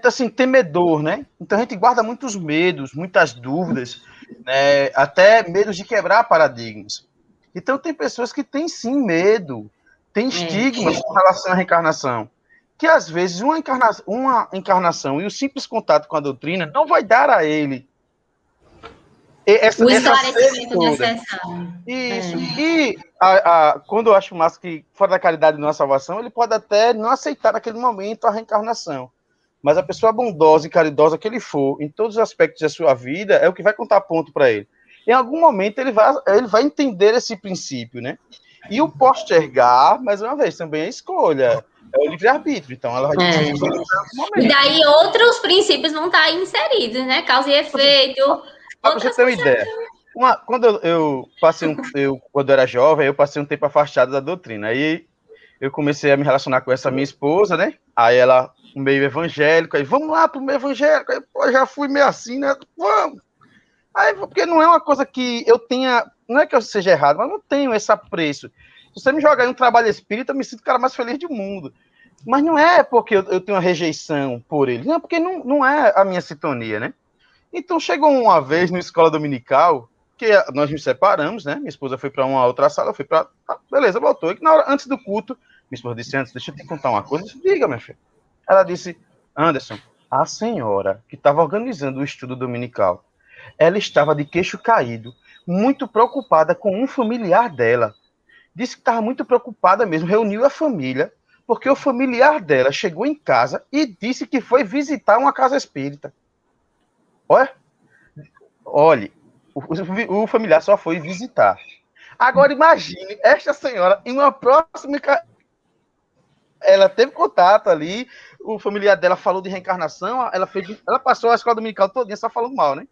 assim, temedor, né? Então a gente guarda muitos medos, muitas dúvidas, né? Até medos de quebrar paradigmas. Então tem pessoas que têm sim medo, têm estigmas com relação à reencarnação, que às vezes uma encarnação e o simples contato com a doutrina não vai dar a ele o esclarecimento necessário. Isso. E quando eu acho massa que, fora da caridade não há salvação, ele pode até não aceitar naquele momento a reencarnação. mas a pessoa bondosa e caridosa que ele for, em todos os aspectos da sua vida, é o que vai contar ponto para ele. Em algum momento ele vai entender esse princípio, né? E o postergar, mais uma vez, também é escolha, é o livre-arbítrio. Então, ela vai decidir em algum momento. E daí outros princípios vão estar inseridos, né? Causa e efeito. Para você ter uma ideia, quando quando eu era jovem, eu passei um tempo afastado da doutrina. Aí eu comecei a me relacionar com essa minha esposa, né? Aí ela, meio evangélico, aí vamos lá pro meio evangélico. Aí, pô, já fui meio assim, né? Vamos! Aí, porque não é uma coisa que eu tenha, não é que eu seja errado, mas eu não tenho esse apreço. Se você me jogar em um trabalho espírita, eu me sinto o cara mais feliz do mundo. Mas não é porque eu tenho uma rejeição por ele, não é porque não é a minha sintonia, né? Então chegou uma vez na escola dominical, que nós nos separamos, né? Minha esposa foi para uma outra sala, eu fui para. Beleza, voltou. E na hora, antes do culto, minha esposa disse: antes, deixa eu te contar uma coisa. Eu disse: diga, minha filha. Ela disse: Anderson, a senhora que estava organizando o estudo dominical, ela estava de queixo caído, muito preocupada com um familiar dela. Disse que estava muito preocupada mesmo, reuniu a família, porque o familiar dela chegou em casa e disse que foi visitar uma casa espírita. Olha, o familiar só foi visitar. Agora imagine esta senhora em uma próxima. Ela teve contato ali, o familiar dela falou de reencarnação, ela passou a escola dominical todinha só falando mal, né?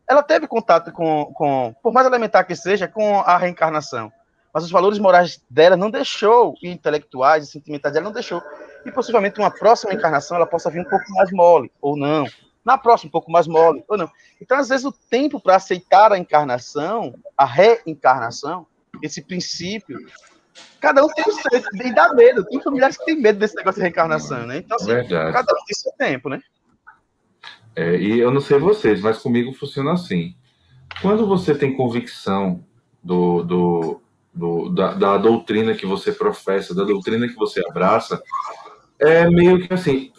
Ela teve contato com, por mais elementar que seja, com a reencarnação. Mas os valores morais dela não deixou, e intelectuais e sentimentais dela não deixou. E possivelmente uma próxima encarnação ela possa vir um pouco mais mole, ou não. Na próxima, um pouco mais mole, ou não. Então, às vezes, o tempo para aceitar a encarnação, a reencarnação, esse princípio, cada um tem o seu, e dá medo. Tem familiares que têm medo desse negócio de reencarnação, né? Então, assim, cada um tem seu tempo, né? E eu não sei vocês, mas comigo funciona assim. Quando você tem convicção da doutrina que você professa, da doutrina que você abraça, é meio que assim,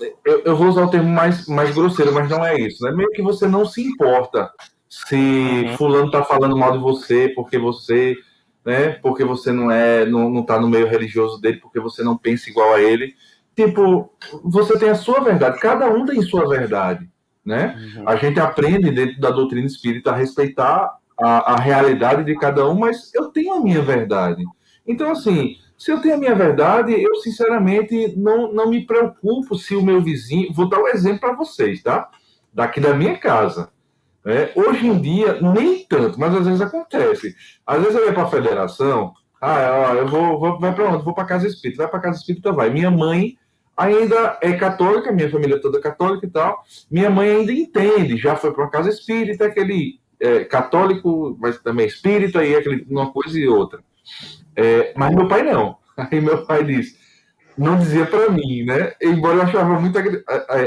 eu vou usar o termo mais grosseiro, mas não é isso. É meio que você não se importa se fulano tá falando mal de você, porque você, né, porque você não tá no meio religioso dele, porque você não pensa igual a ele. Tipo, você tem a sua verdade, cada um tem sua verdade, né? A gente aprende dentro da doutrina espírita a respeitar a realidade de cada um, mas eu tenho a minha verdade. Então, assim, se eu tenho a minha verdade, eu sinceramente não me preocupo se o meu vizinho. Vou dar um exemplo para vocês, tá? Daqui da minha casa. Hoje em dia, nem tanto, mas às vezes acontece. Às vezes eu ia para a federação, eu vai para onde? Vou para a casa espírita. Vai para a casa espírita, vai. Minha mãe ainda é católica, minha família é toda católica e tal. Minha mãe ainda entende, já foi para uma casa espírita, aquele católico, mas também espírita, e aquele, uma coisa e outra. Mas meu pai não. Aí meu pai disse, não dizia para mim, né? Embora eu achava muito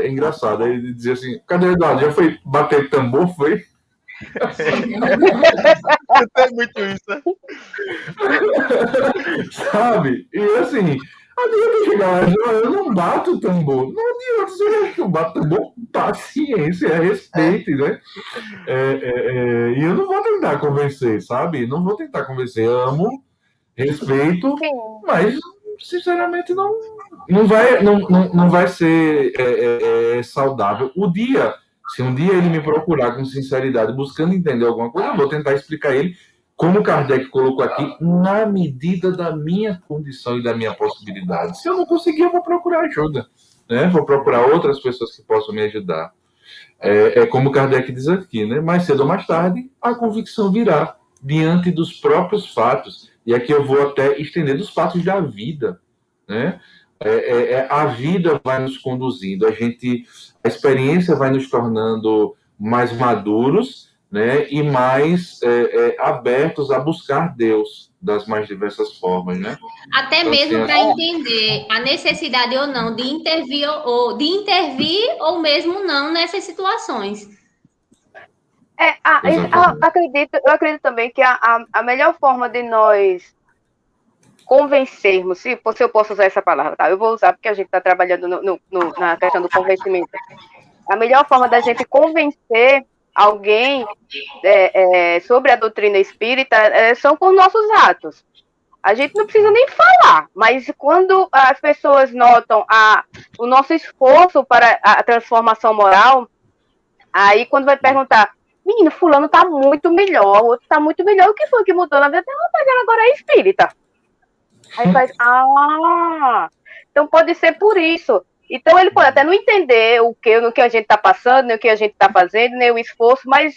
engraçado. Aí ele dizia assim: cadê o Eduardo? Já foi bater tambor? Foi? Tem muito isso, né? Sabe? E assim, adianta chegar lá e dizer: eu não bato tambor. Não adianta, você acha que eu bato tambor? Paciência, respeito, né? E eu não vou tentar convencer, sabe? Não vou tentar convencer. Amo, respeito, mas sinceramente não vai ser saudável. Se um dia ele me procurar com sinceridade, buscando entender alguma coisa, eu vou tentar explicar a ele, como o Kardec colocou aqui, na medida da minha condição e da minha possibilidade. Se eu não conseguir, eu vou procurar ajuda, né? Vou procurar outras pessoas que possam me ajudar. Como o Kardec diz aqui, né? Mais cedo ou mais tarde, a convicção virá diante dos próprios fatos. E aqui eu vou até estender dos fatos da vida, né? A vida vai nos conduzindo, a experiência vai nos tornando mais maduros, né? E mais abertos a buscar Deus das mais diversas formas, né? Até então, mesmo para entender a necessidade ou não de intervir ou mesmo não nessas situações. Eu acredito também que a melhor forma de nós convencermos, se eu posso usar essa palavra, tá? Eu vou usar porque a gente está trabalhando na questão do convencimento. A melhor forma da gente convencer alguém sobre a doutrina espírita são com nossos atos. A gente não precisa nem falar, mas quando as pessoas notam o nosso esforço para a transformação moral, aí quando vai perguntar, menino, fulano tá muito melhor, o outro tá muito melhor, o que foi que mudou na vida? Rapaz, ela agora é espírita. Aí faz, então pode ser por isso. Então ele pode até não entender no que a gente está passando, nem o que a gente está fazendo, nem o esforço, mas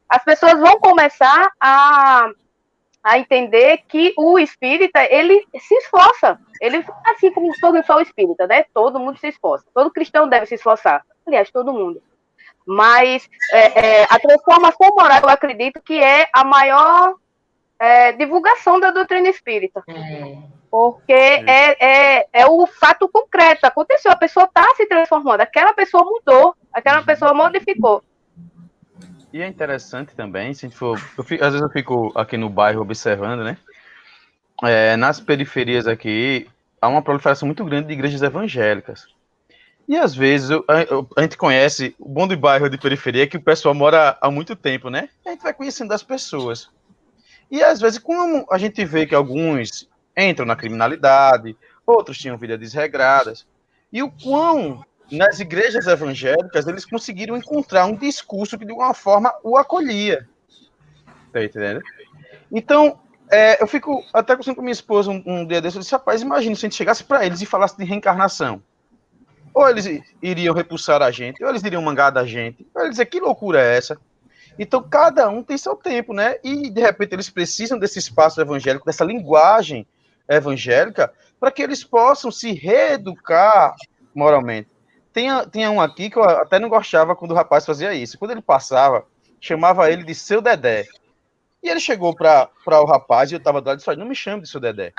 as pessoas vão começar a entender que o espírita, ele se esforça. Ele, assim como todo só o espírita, né? Todo mundo se esforça. Todo cristão deve se esforçar. Aliás, todo mundo. Mas a transformação moral, eu acredito que é a maior divulgação da doutrina espírita. Porque é o fato concreto. Aconteceu, a pessoa está se transformando, aquela pessoa mudou, aquela pessoa modificou. E é interessante também, se a gente for, às vezes eu fico aqui no bairro observando, né? Nas periferias aqui, há uma proliferação muito grande de igrejas evangélicas. E às vezes a gente conhece, o bom do bairro de periferia é que o pessoal mora há muito tempo, né? A gente vai conhecendo as pessoas. E às vezes, como a gente vê que alguns entram na criminalidade, outros tinham vidas desregradas, e o quão nas igrejas evangélicas eles conseguiram encontrar um discurso que de alguma forma o acolhia. Tá entendendo? Então, eu fico até conversando com minha esposa um dia desse, eu disse, rapaz, imagina se a gente chegasse para eles e falasse de reencarnação. Ou eles iriam repulsar a gente, ou eles iriam mangar da gente, ou eles dizer, que loucura é essa? Então, cada um tem seu tempo, né? E, de repente, eles precisam desse espaço evangélico, dessa linguagem evangélica, para que eles possam se reeducar moralmente. Tinha um aqui que eu até não gostava quando o rapaz fazia isso. Quando ele passava, chamava ele de seu Dedé. E ele chegou para o rapaz e eu estava do lado e disse, não me chame de seu Dedé.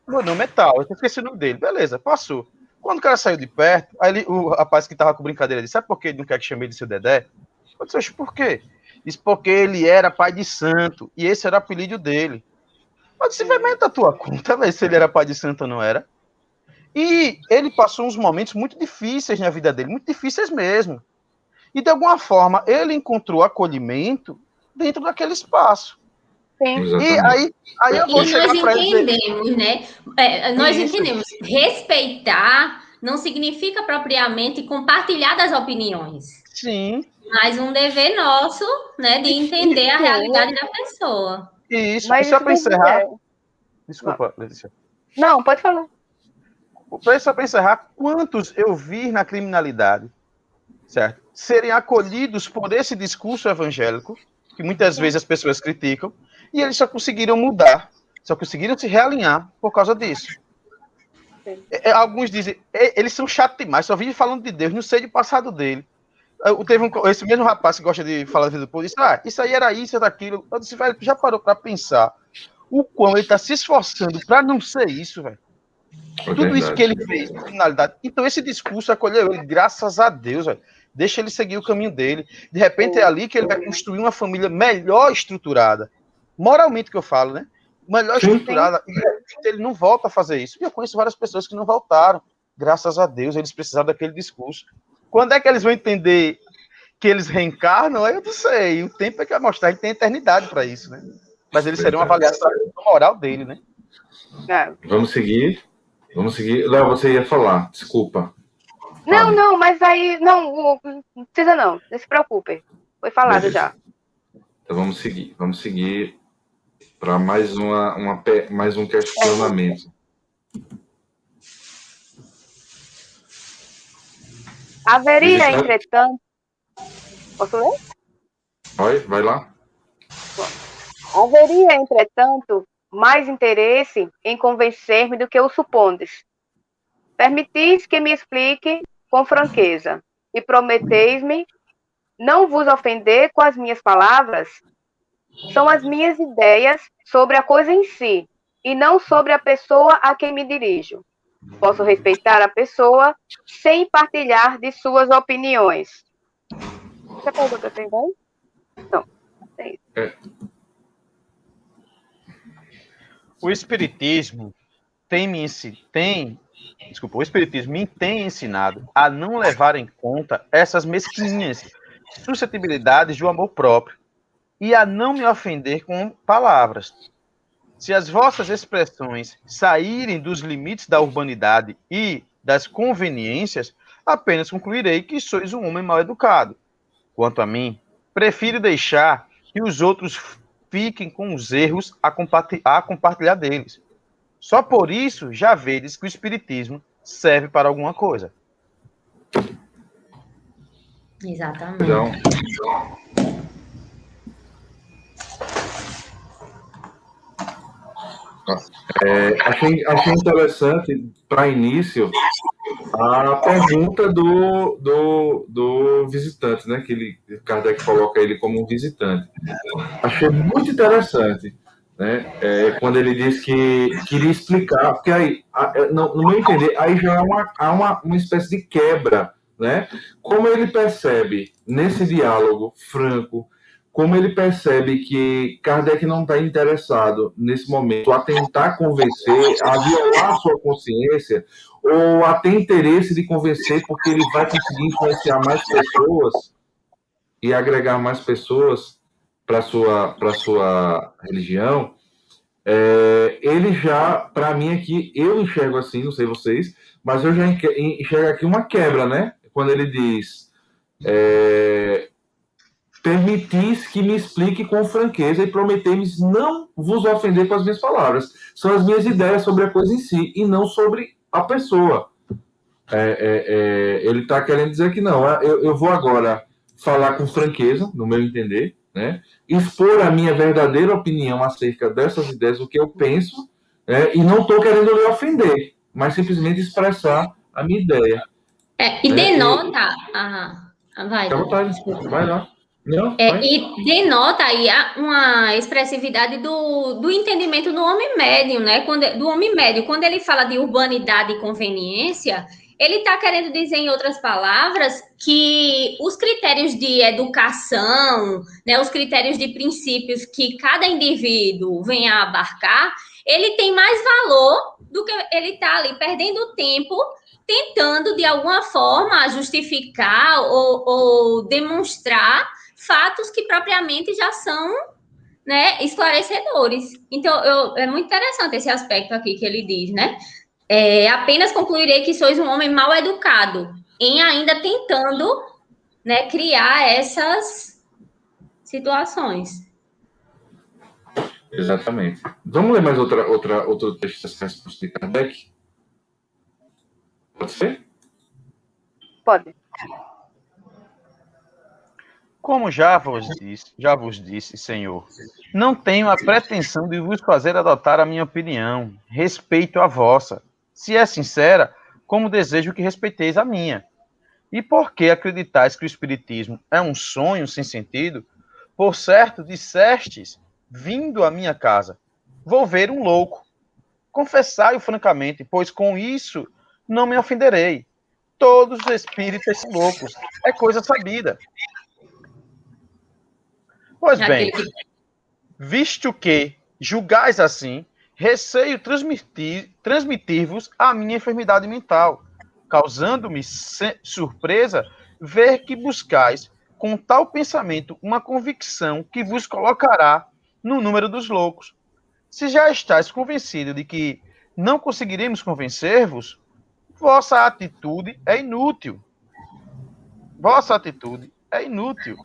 Meu nome é tal, eu esqueci o nome dele. Beleza, passou. Quando o cara saiu de perto, aí o rapaz que estava com brincadeira disse, sabe por que ele não quer que chame ele de seu Dedé? Eu disse, por quê? Disse, porque ele era pai de santo, e esse era o apelido dele. Eu disse, vai meter a tua conta, véio, se ele era pai de santo ou não era. E ele passou uns momentos muito difíceis na vida dele, muito difíceis mesmo. E, de alguma forma, ele encontrou acolhimento dentro daquele espaço. Sim. E aí eu vou chegar para ele. Nós entendemos, né? Nós entendemos. Respeitar não significa propriamente compartilhar das opiniões. Sim. Mas um dever nosso, né, de entender a realidade da pessoa. Isso. Mas só para encerrar. Desculpa, Letícia. Não, pode falar. Só para encerrar, quantos eu vi na criminalidade, certo? Serem acolhidos por esse discurso evangélico, que muitas vezes as pessoas criticam, e eles só conseguiram mudar, só conseguiram se realinhar por causa disso. Alguns dizem, eles são chatos demais, só vivem falando de Deus, não sei do passado dele. Teve esse mesmo rapaz que gosta de falar da vida do povo, disse, isso aí era isso, era aquilo. Eu disse, velho, já parou para pensar o quão ele está se esforçando para não ser isso, velho. Tudo isso que ele fez, finalidade. Então, esse discurso acolheu ele, graças a Deus, velho. Deixa ele seguir o caminho dele. De repente, é ali que ele vai construir uma família melhor estruturada. Moralmente que eu falo, né? Melhor estruturada. E ele não volta a fazer isso. E eu conheço várias pessoas que não voltaram. Graças a Deus, eles precisaram daquele discurso. Quando é que eles vão entender que eles reencarnam? Eu não sei. O tempo é que vai mostrar que tem eternidade para isso, né? Mas eles serão avaliados pela moral dele, né? Vamos seguir. Léo, você ia falar, desculpa. Não, mas aí, não precisa não se preocupe. Foi falado Beleza. Já. Então vamos seguir para mais um questionamento. Haveria, entretanto... Posso ler? Vai lá. Haveria, entretanto, mais interesse em convencer-me do que o supondes. Permitis que me explique com franqueza e prometeis-me não vos ofender com as minhas palavras. São as minhas ideias sobre a coisa em si e não sobre a pessoa a quem me dirijo. Posso respeitar a pessoa sem partilhar de suas opiniões. Você pergunta que eu tenho? Não. É isso. O Espiritismo o Espiritismo me tem ensinado a não levar em conta essas mesquinhas suscetibilidades do amor próprio e a não me ofender com palavras. Se as vossas expressões saírem dos limites da urbanidade e das conveniências, apenas concluirei que sois um homem mal educado. Quanto a mim, prefiro deixar que os outros fiquem com os erros a compartilhar deles. Só por isso já vedes que o espiritismo serve para alguma coisa. Exatamente. Então, achei interessante, para início, a pergunta do visitante, né? Que Kardec coloca ele como um visitante. Achei muito interessante, né? Quando ele diz que queria explicar, porque aí, no meu entender, aí já há uma espécie de quebra, né? Como ele percebe nesse diálogo franco, como ele percebe que Kardec não está interessado nesse momento a tentar convencer, a violar sua consciência, ou a ter interesse de convencer porque ele vai conseguir influenciar mais pessoas e agregar mais pessoas para sua religião, ele já, para mim aqui, eu enxergo assim, não sei vocês, mas eu já enxergo aqui uma quebra, né? Quando ele diz, permitis que me explique com franqueza e prometei-me não vos ofender com as minhas palavras. São as minhas ideias sobre a coisa em si e não sobre a pessoa. Ele está querendo dizer que não, eu vou agora falar com franqueza, no meu entender, né? Expor a minha verdadeira opinião acerca dessas ideias, o que eu penso, e não estou querendo lhe ofender, mas simplesmente expressar a minha ideia. E denota... vai, Fica à vontade, desculpa. vai lá. Não, e denota aí uma expressividade do entendimento do homem médio, né? Do homem médio. Quando ele fala de urbanidade e conveniência, ele está querendo dizer, em outras palavras, que os critérios de educação, né, os critérios de princípios que cada indivíduo vem a abarcar, ele tem mais valor do que ele está ali perdendo tempo tentando, de alguma forma, justificar ou demonstrar fatos que propriamente já são, né, esclarecedores. Então, é muito interessante esse aspecto aqui que ele diz, né? Apenas concluirei que sois um homem mal educado, em ainda tentando, né, criar essas situações. Exatamente. Vamos ler mais outro texto dessa resposta de Kardec? Pode ser? Pode. Como já vos disse, Senhor, não tenho a pretensão de vos fazer adotar a minha opinião, respeito a vossa. Se é sincera, como desejo que respeiteis a minha. E por que acreditais que o Espiritismo é um sonho sem sentido? Por certo, dissestes, vindo à minha casa, vou ver um louco. Confessai-o francamente, pois com isso não me ofenderei. Todos os espíritas são loucos, é coisa sabida. Pois bem, visto que julgais assim, receio transmitir-vos a minha enfermidade mental, causando-me surpresa ver que buscais com tal pensamento uma convicção que vos colocará no número dos loucos. Se já estáis convencido de que não conseguiremos convencer-vos, vossa atitude é inútil. Vossa atitude é inútil,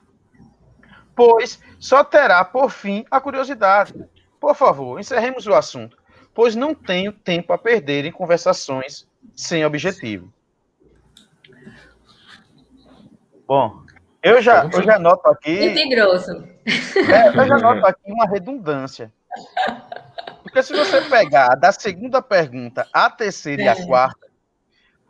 pois só terá por fim a curiosidade. Por favor, encerremos o assunto, pois não tenho tempo a perder em conversações sem objetivo. Bom, eu já noto aqui... Muito grosso. Eu já noto aqui uma redundância. Porque se você pegar da segunda pergunta à terceira e à quarta,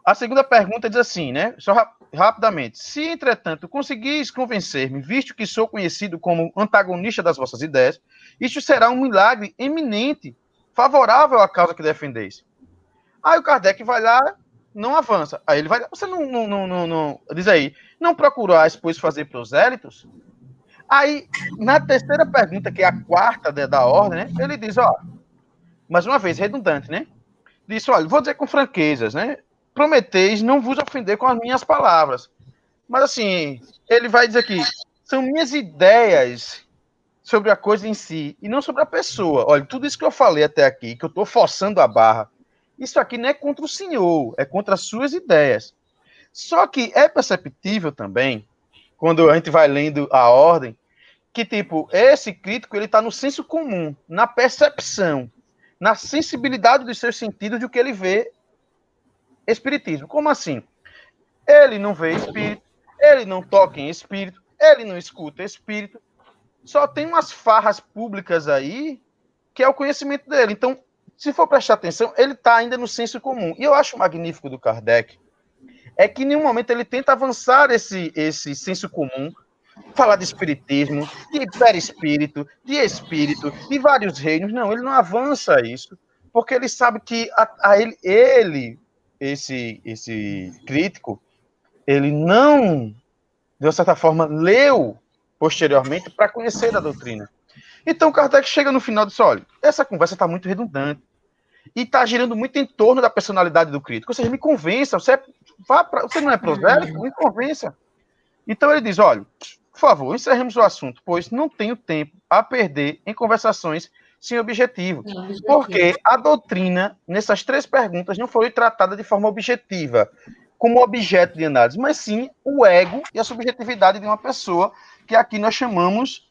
a segunda pergunta diz assim, né? Só rapidamente. Se, entretanto, conseguis convencer-me, visto que sou conhecido como antagonista das vossas ideias, isto será um milagre eminente, favorável à causa que defendeis. Aí o Kardec vai lá, não avança. Aí ele vai, você não diz aí, não procurais, pois, fazer prosélitos? Aí, na terceira pergunta, que é a quarta da ordem, né? Ele diz, mais uma vez, redundante, né? Diz, olha, vou dizer com franquezas, né? Prometeis não vos ofender com as minhas palavras. Mas, assim, ele vai dizer aqui, são minhas ideias sobre a coisa em si, e não sobre a pessoa. Olha, tudo isso que eu falei até aqui, que eu estou forçando a barra, isso aqui não é contra o senhor, é contra as suas ideias. Só que é perceptível também, quando a gente vai lendo a ordem, que, tipo, esse crítico, ele está no senso comum, na percepção, na sensibilidade dos seus sentidos do que ele vê espiritismo. Como assim? Ele não vê espírito, ele não toca em espírito, ele não escuta espírito, só tem umas farras públicas aí que é o conhecimento dele. Então, se for prestar atenção, ele está ainda no senso comum. E eu acho magnífico do Kardec é que em nenhum momento ele tenta avançar esse senso comum, falar de espiritismo, de perispírito, de espírito, de vários reinos. Não, ele não avança isso, porque ele sabe que esse crítico, ele não, de uma certa forma, leu posteriormente para conhecer a doutrina. Então, Kardec chega no final e diz, olha, essa conversa está muito redundante e está girando muito em torno da personalidade do crítico. Ou seja, me convença, você não é prosélito? Me convença. Então ele diz, olha, por favor, encerremos o assunto, pois não tenho tempo a perder em conversações sem objetivo. Porque a doutrina, nessas 3 perguntas, não foi tratada de forma objetiva, como objeto de análise, mas sim o ego e a subjetividade de uma pessoa, que aqui nós chamamos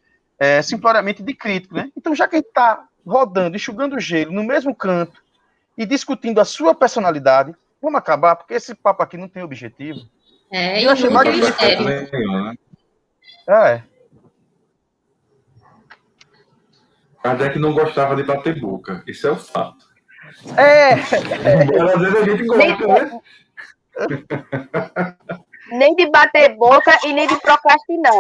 simplesmente de crítico, né? Então, já que a gente está rodando, enxugando o gelo no mesmo canto e discutindo a sua personalidade, vamos acabar, porque esse papo aqui não tem objetivo. É, E eu achei magnífico. Kardec não gostava de bater boca, isso é o fato. Embora às vezes a gente gosta, né? Nem de bater boca e nem de procrastinar.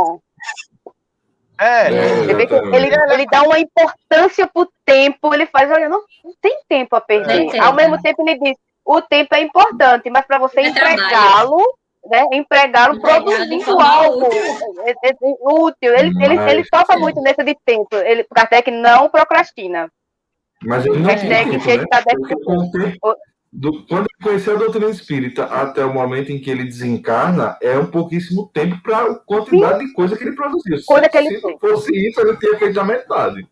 Ele dá uma importância pro tempo, ele faz, olha, não tem tempo a perder. Ao mesmo tempo ele diz, o tempo é importante, mas para você empregá-lo, né, produzindo algo útil. Ele toca muito nesse de tempo. O Kardec não procrastina. Mas ele não tinha tempo, né? Quando ele conheceu a doutrina espírita até o momento em que ele desencarna, é um pouquíssimo tempo para a quantidade de coisa que ele produziu. Se não fosse isso, ele teria feito a metade.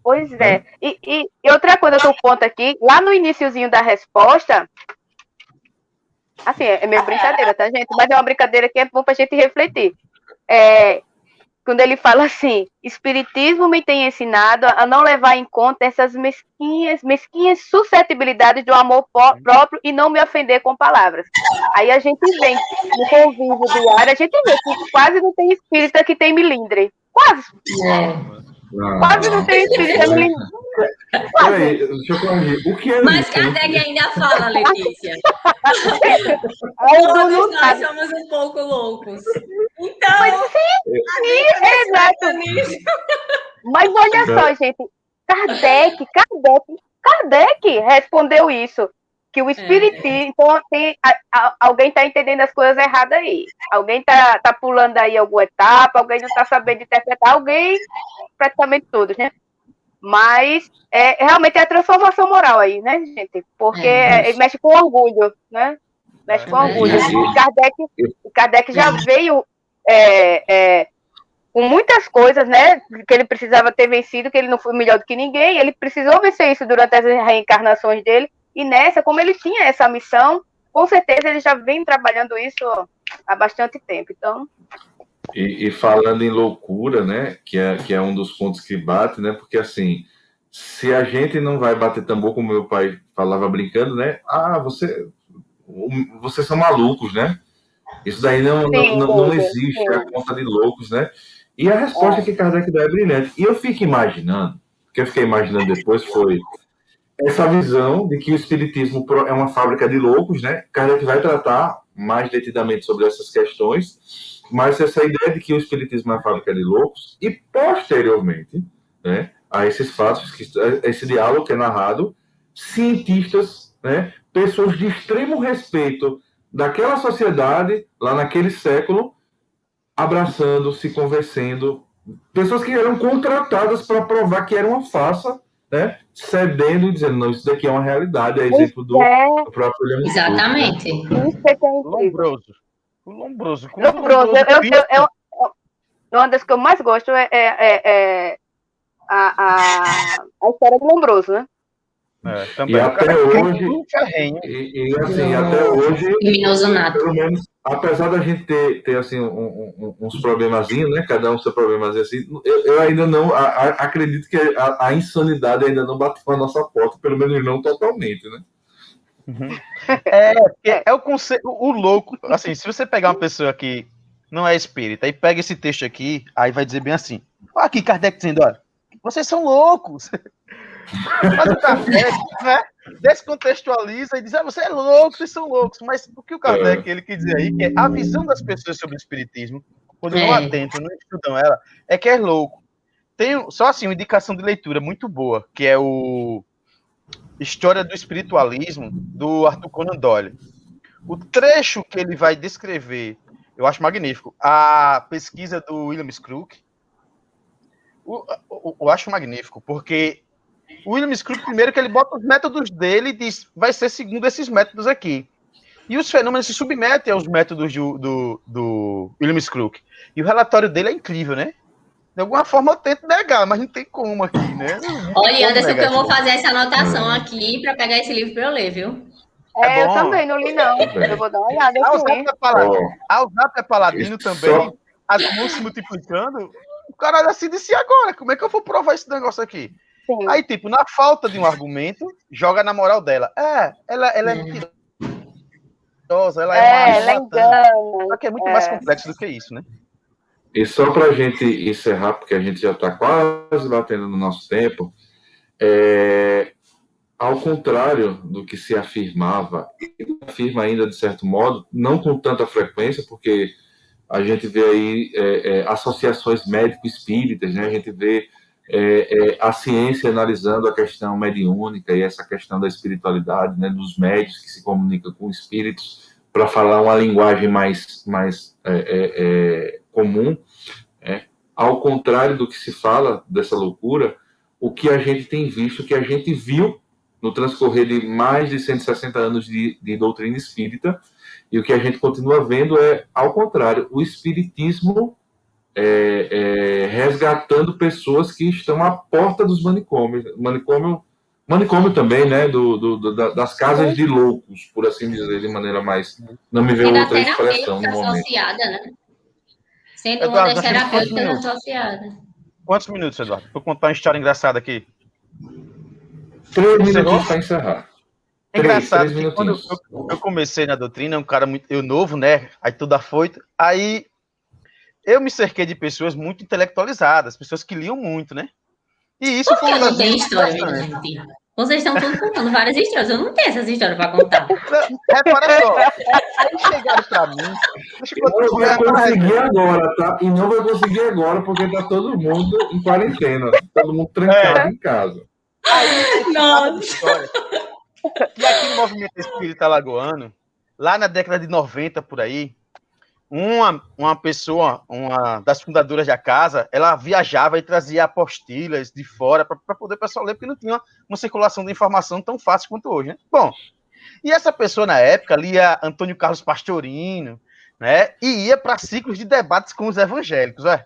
Pois é. E outra coisa, outro ponto aqui, lá no iniciozinho da resposta, assim, é meio brincadeira, tá, gente? Mas é uma brincadeira que é bom pra gente refletir. Quando ele fala assim, espiritismo me tem ensinado a não levar em conta essas mesquinhas suscetibilidades do amor próprio e não me ofender com palavras. Aí a gente vem no convívio diário, a gente vê que quase não tem espírita que tem milindre. Quase. Quase não tem espírita milindre. Peraí, deixa eu corrigir. O que é Mas isso? Kardec ainda fala, Letícia. Todos nós somos um pouco loucos. Então, exato. Mas olha só, gente, Kardec respondeu isso, que o espiritismo, então alguém está entendendo as coisas erradas aí, alguém tá pulando aí alguma etapa, alguém não está sabendo interpretar, alguém, praticamente todos, né? Mas realmente é a transformação moral aí, né, gente? Porque ele mexe com orgulho, né? Mexe com orgulho. E Kardec já veio com muitas coisas, né? Que ele precisava ter vencido, que ele não foi melhor do que ninguém. Ele precisou vencer isso durante as reencarnações dele. E nessa, como ele tinha essa missão, com certeza ele já vem trabalhando isso há bastante tempo. Então... E falando em loucura, né? Que é um dos pontos que bate, né? Porque assim, se a gente não vai bater tambor, como meu pai falava brincando, né? Vocês são malucos, né? Isso daí não existe, é a conta de loucos, né? E a resposta que Kardec dá é brilhante. E eu fico imaginando, o que eu fiquei imaginando depois foi essa visão de que o espiritismo é uma fábrica de loucos, né? Kardec vai tratar mais detidamente sobre essas questões, mas essa ideia de que o espiritismo é uma fábrica de loucos, e posteriormente, né, a esses fatos, esse diálogo que é narrado, cientistas, né, pessoas de extremo respeito daquela sociedade, lá naquele século, abraçando, se convencendo, pessoas que eram contratadas para provar que era uma farsa, né? Cedendo e dizendo, não, isso daqui é uma realidade, é exemplo do próprio William. Exatamente. Lombroso. Uma das que eu mais gosto é a história do Lombroso, né? Também. E até hoje, assim, até hoje, Criminoso nato. pelo menos, apesar da gente ter assim, uns problemazinhos, né? Cada um seu problemazinho assim, eu ainda não acredito que a insanidade ainda não bateu a nossa porta, pelo menos não totalmente, né? É o conceito, o louco, assim, se você pegar uma pessoa que não é espírita e pega esse texto aqui, aí vai dizer bem assim, olha aqui Kardec dizendo, olha, vocês são loucos. Mas o Kardec, né, descontextualiza e diz, você é louco, vocês são loucos. Mas o que o Kardec, ele quer dizer aí, que é a visão das pessoas sobre o espiritismo, quando não adentram, não estudam ela, é que é louco. Tem só assim uma indicação de leitura muito boa, que é o História do Espiritualismo, do Arthur Conan Doyle. O trecho que ele vai descrever, eu acho magnífico. A pesquisa do William Crook, eu acho magnífico, porque o William Crook, primeiro que ele bota os métodos dele e diz, vai ser segundo esses métodos aqui. E os fenômenos se submetem aos métodos do William Crook. E o relatório dele é incrível, né? De alguma forma eu tento negar, mas não tem como aqui, né? Olha, Anderson, que eu vou fazer essa anotação aqui para pegar esse livro para eu ler, viu? Eu também não li, não. Eu vou dar uma olhada aqui. Alzap é paladino também, as mãos se multiplicando. O cara assim disse, agora, como é que eu vou provar esse negócio aqui? Sim. Aí, tipo, na falta de um argumento, joga na moral dela. Ela é mentirosa, ela engana. Só que é muito mais complexo do que isso, né? E só para a gente encerrar, porque a gente já está quase batendo no nosso tempo, ao contrário do que se afirmava, e afirma ainda de certo modo, não com tanta frequência, porque a gente vê aí associações médico-espíritas, né? A gente vê a ciência analisando a questão mediúnica e essa questão da espiritualidade, né? Dos médios que se comunicam com espíritos para falar uma linguagem mais comum. Ao contrário do que se fala dessa loucura, o que a gente tem visto, o que a gente viu no transcorrer de mais de 160 anos de doutrina espírita, e o que a gente continua vendo ao contrário, o espiritismo resgatando pessoas que estão à porta dos manicômios. Manicômio também, né, das casas de loucos, por assim dizer, de maneira mais... Não me veio outra expressão no momento. Associada, né? Sendo uma das terapêuticas associadas. Quantos minutos, Eduardo? Vou contar uma história engraçada aqui. 3 minutos para encerrar. É engraçado que quando eu comecei na doutrina, um cara muito novo, né? Aí tudo afoito. Aí eu me cerquei de pessoas muito intelectualizadas, pessoas que liam muito, né? E isso foi uma das coisas gente. Vocês estão todos contando várias histórias. Eu não tenho essas histórias para contar. Repara só. Aí chegaram para mim. Não vai conseguir agora, tá? E não vai conseguir agora, porque tá todo mundo em quarentena. Todo mundo trancado em casa. Aí, nossa. E aqui no movimento espírita alagoano, lá na década de 90, por aí, uma pessoa, uma das fundadoras da casa, ela viajava e trazia apostilas de fora para poder o pessoal ler, porque não tinha uma circulação de informação tão fácil quanto hoje, né? Bom, e essa pessoa, na época, lia Antônio Carlos Pastorino, né? E ia para ciclos de debates com os evangélicos, né?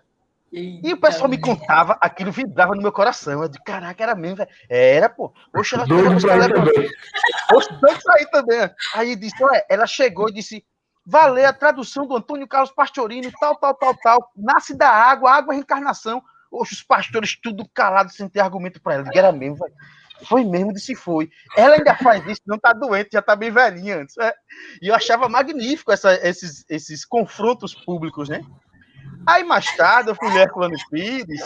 E o pessoal me contava, aquilo vibrava no meu coração. Eu disse, caraca, era mesmo, velho. Era, pô. Oxe, ela doido pra ir também. Oxe, doido pra ir também. Aí disse, ela chegou e disse, vai ler a tradução do Antônio Carlos Pastorino, tal. Nasce da água, água é reencarnação. Oxe, os pastores tudo calados, sem ter argumento pra ela. Eu disse, era mesmo, velho. Foi mesmo, disse foi. Ela ainda faz isso, não tá doente, já tá bem velhinha antes. E eu achava magnífico esses confrontos públicos, né? Aí, mais tarde, eu fui ler Herculano Pires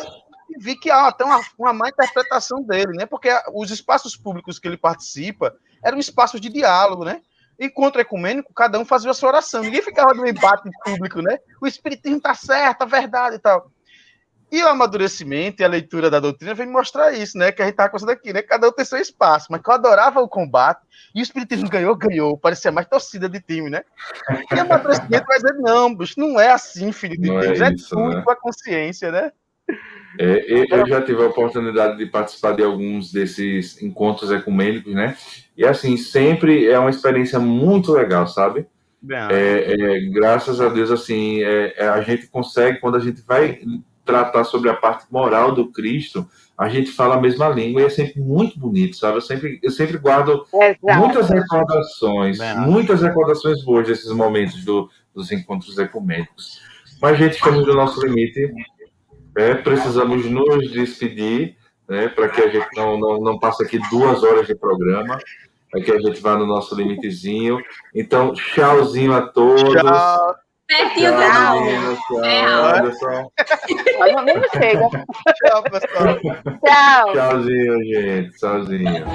e vi que há até uma má interpretação dele, né? Porque os espaços públicos que ele participa eram espaços de diálogo, né? Encontro ecumênico, cada um fazia a sua oração. Ninguém ficava no embate público, né? O espiritismo tá certo, a verdade e tal. E o amadurecimento e a leitura da doutrina vem mostrar isso, né? Que a gente tá conversando aqui, né? Cada um tem seu espaço, mas que eu adorava o combate e o espiritismo ganhou. Parecia mais torcida de time, né? E o amadurecimento vai dizer, não, bicho, não é assim, filho de Deus. É tudo com a consciência, né? Eu já tive a oportunidade de participar de alguns desses encontros ecumênicos, né? E, assim, sempre é uma experiência muito legal, sabe? Graças a Deus, assim, a gente consegue, quando a gente vai tratar sobre a parte moral do Cristo, a gente fala a mesma língua e é sempre muito bonito, sabe? Eu sempre guardo muitas recordações boas desses momentos dos encontros ecumênicos. Mas, gente, estamos no nosso limite. Precisamos nos despedir, para que a gente não passe aqui 2 horas de programa, para que a gente vá no nosso limitezinho. Então, tchauzinho a todos. Tchau. Pertinho do Tchau, nome. meninas. Tchau, Anderson. Olha, nem chega. Tchau, pessoal. Tchau. Tchauzinho, gente. Tchauzinho.